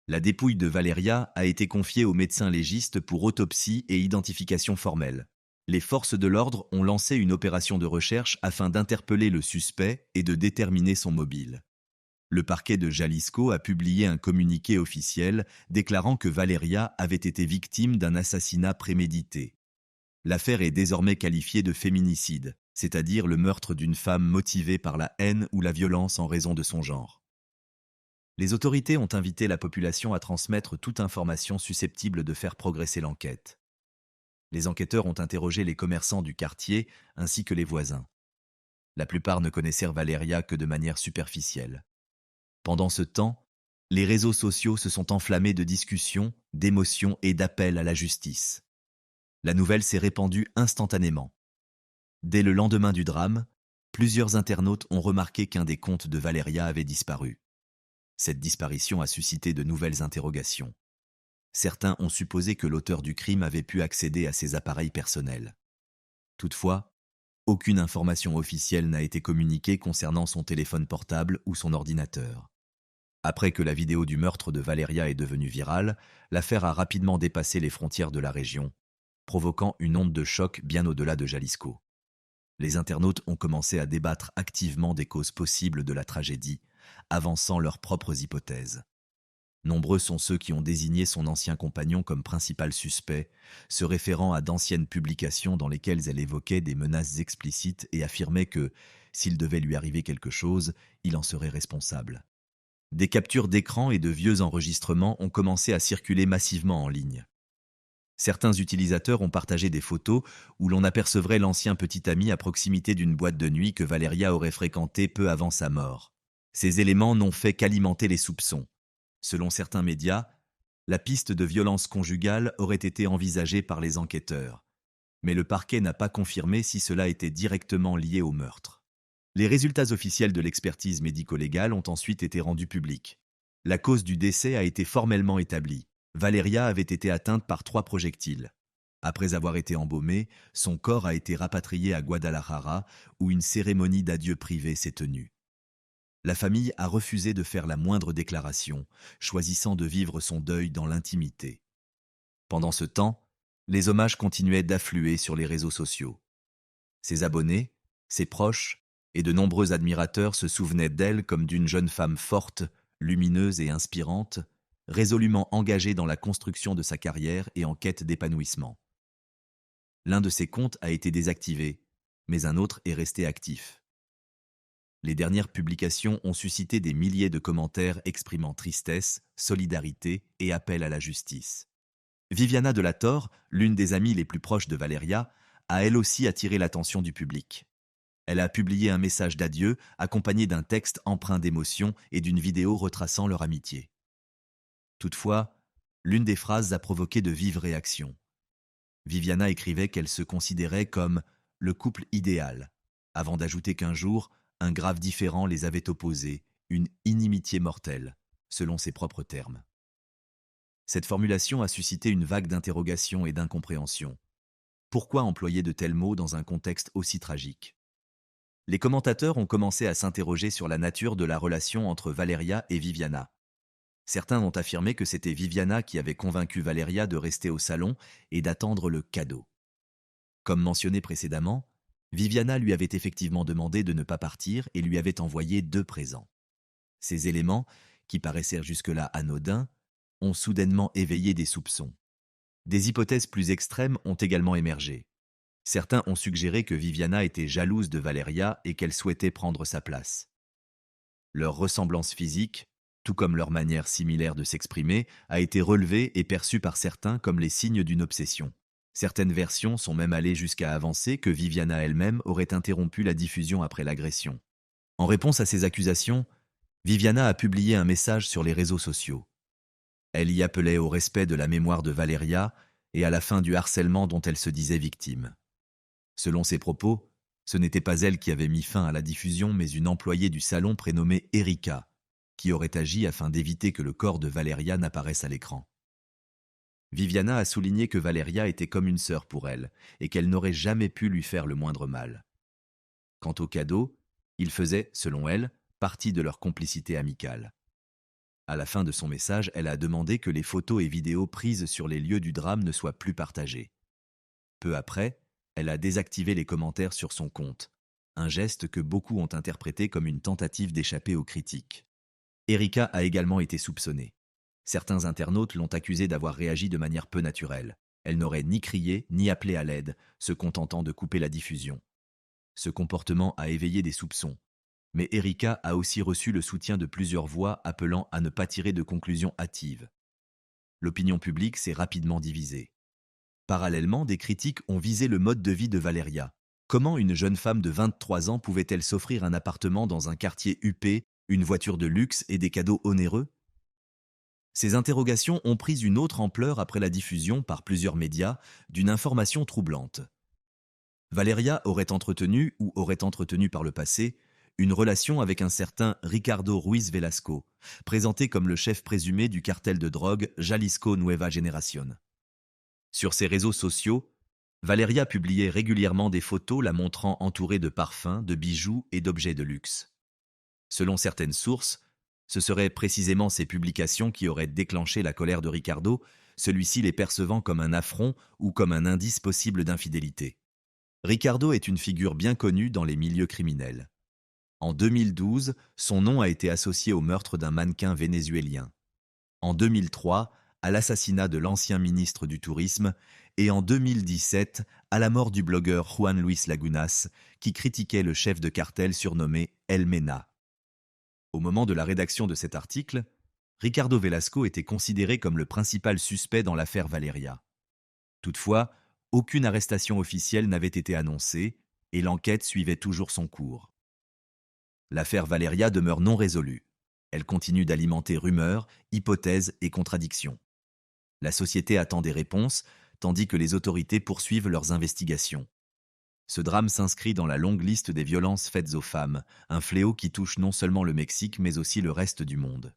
La dépouille de Valeria a été confiée au médecin légiste pour autopsie et identification formelle. Les forces de l'ordre ont lancé une opération de recherche afin d'interpeller le suspect et de déterminer son mobile. Le parquet de Jalisco a publié un communiqué officiel déclarant que Valeria avait été victime d'un assassinat prémédité. L'affaire est désormais qualifiée de féminicide, c'est-à-dire le meurtre d'une femme motivée par la haine ou la violence en raison de son genre. Les autorités ont invité la population à transmettre toute information susceptible de faire progresser l'enquête. Les enquêteurs ont interrogé les commerçants du quartier ainsi que les voisins. La plupart ne connaissaient Valeria que de manière superficielle. Pendant ce temps, les réseaux sociaux se sont enflammés de discussions, d'émotions et d'appels à la justice. La nouvelle s'est répandue instantanément. Dès le lendemain du drame, plusieurs internautes ont remarqué qu'un des comptes de Valeria avait disparu. Cette disparition a suscité de nouvelles interrogations. Certains ont supposé que l'auteur du crime avait pu accéder à ses appareils personnels. Toutefois, aucune information officielle n'a été communiquée concernant son téléphone portable ou son ordinateur. Après que la vidéo du meurtre de Valeria est devenue virale, l'affaire a rapidement dépassé les frontières de la région, provoquant une onde de choc bien au-delà de Jalisco. Les internautes ont commencé à débattre activement des causes possibles de la tragédie, avançant leurs propres hypothèses. Nombreux sont ceux qui ont désigné son ancien compagnon comme principal suspect, se référant à d'anciennes publications dans lesquelles elle évoquait des menaces explicites et affirmait que, s'il devait lui arriver quelque chose, il en serait responsable. Des captures d'écran et de vieux enregistrements ont commencé à circuler massivement en ligne. Certains utilisateurs ont partagé des photos où l'on apercevrait l'ancien petit ami à proximité d'une boîte de nuit que Valeria aurait fréquentée peu avant sa mort. Ces éléments n'ont fait qu'alimenter les soupçons. Selon certains médias, la piste de violence conjugale aurait été envisagée par les enquêteurs, mais le parquet n'a pas confirmé si cela était directement lié au meurtre. Les résultats officiels de l'expertise médico-légale ont ensuite été rendus publics. La cause du décès a été formellement établie. Valeria avait été atteinte par 3 projectiles. Après avoir été embaumée, son corps a été rapatrié à Guadalajara, où une cérémonie d'adieu privée s'est tenue. La famille a refusé de faire la moindre déclaration, choisissant de vivre son deuil dans l'intimité. Pendant ce temps, les hommages continuaient d'affluer sur les réseaux sociaux. Ses abonnés, ses proches et de nombreux admirateurs se souvenaient d'elle comme d'une jeune femme forte, lumineuse et inspirante, résolument engagée dans la construction de sa carrière et en quête d'épanouissement. L'un de ses comptes a été désactivé, mais un autre est resté actif. Les dernières publications ont suscité des milliers de commentaires exprimant tristesse, solidarité et appel à la justice. Viviana de la Torre, l'une des amies les plus proches de Valeria, a elle aussi attiré l'attention du public. Elle a publié un message d'adieu accompagné d'un texte empreint d'émotion et d'une vidéo retraçant leur amitié. Toutefois, l'une des phrases a provoqué de vives réactions. Viviana écrivait qu'elle se considérait comme « le couple idéal », avant d'ajouter qu'un jour, un grave différend les avait opposés, une inimitié mortelle, selon ses propres termes. Cette formulation a suscité une vague d'interrogations et d'incompréhension. Pourquoi employer de tels mots dans un contexte aussi tragique? Les commentateurs ont commencé à s'interroger sur la nature de la relation entre Valeria et Viviana. Certains ont affirmé que c'était Viviana qui avait convaincu Valeria de rester au salon et d'attendre le cadeau. Comme mentionné précédemment, Viviana lui avait effectivement demandé de ne pas partir et lui avait envoyé 2 présents. Ces éléments, qui paraissaient jusque-là anodins, ont soudainement éveillé des soupçons. Des hypothèses plus extrêmes ont également émergé. Certains ont suggéré que Viviana était jalouse de Valeria et qu'elle souhaitait prendre sa place. Leur ressemblance physique, tout comme leur manière similaire de s'exprimer, a été relevée et perçue par certains comme les signes d'une obsession. Certaines versions sont même allées jusqu'à avancer que Viviana elle-même aurait interrompu la diffusion après l'agression. En réponse à ces accusations, Viviana a publié un message sur les réseaux sociaux. Elle y appelait au respect de la mémoire de Valeria et à la fin du harcèlement dont elle se disait victime. Selon ses propos, ce n'était pas elle qui avait mis fin à la diffusion, mais une employée du salon prénommée Erika, qui aurait agi afin d'éviter que le corps de Valeria n'apparaisse à l'écran. Viviana a souligné que Valeria était comme une sœur pour elle et qu'elle n'aurait jamais pu lui faire le moindre mal. Quant au cadeau, il faisait, selon elle, partie de leur complicité amicale. À la fin de son message, elle a demandé que les photos et vidéos prises sur les lieux du drame ne soient plus partagées. Peu après, elle a désactivé les commentaires sur son compte, un geste que beaucoup ont interprété comme une tentative d'échapper aux critiques. Erika a également été soupçonnée. Certains internautes l'ont accusée d'avoir réagi de manière peu naturelle. Elle n'aurait ni crié ni appelé à l'aide, se contentant de couper la diffusion. Ce comportement a éveillé des soupçons. Mais Erika a aussi reçu le soutien de plusieurs voix appelant à ne pas tirer de conclusions hâtives. L'opinion publique s'est rapidement divisée. Parallèlement, des critiques ont visé le mode de vie de Valeria. Comment une jeune femme de 23 ans pouvait-elle s'offrir un appartement dans un quartier huppé Une voiture de luxe et des cadeaux onéreux? Ces interrogations ont pris une autre ampleur après la diffusion par plusieurs médias d'une information troublante. Valeria aurait entretenu, ou aurait entretenu par le passé, une relation avec un certain Ricardo Ruiz Velasco, présenté comme le chef présumé du cartel de drogue Jalisco Nueva Generación. Sur ses réseaux sociaux, Valeria publiait régulièrement des photos la montrant entourée de parfums, de bijoux et d'objets de luxe. Selon certaines sources, ce seraient précisément ces publications qui auraient déclenché la colère de Ricardo, celui-ci les percevant comme un affront ou comme un indice possible d'infidélité. Ricardo est une figure bien connue dans les milieux criminels. En 2012, son nom a été associé au meurtre d'un mannequin vénézuélien. En 2003, à l'assassinat de l'ancien ministre du Tourisme, et en 2017, à la mort du blogueur Juan Luis Lagunas, qui critiquait le chef de cartel surnommé El Mena. Au moment de la rédaction de cet article, Ricardo Velasco était considéré comme le principal suspect dans l'affaire Valeria. Toutefois, aucune arrestation officielle n'avait été annoncée et l'enquête suivait toujours son cours. L'affaire Valeria demeure non résolue. Elle continue d'alimenter rumeurs, hypothèses et contradictions. La société attend des réponses, tandis que les autorités poursuivent leurs investigations. Ce drame s'inscrit dans la longue liste des violences faites aux femmes, un fléau qui touche non seulement le Mexique mais aussi le reste du monde.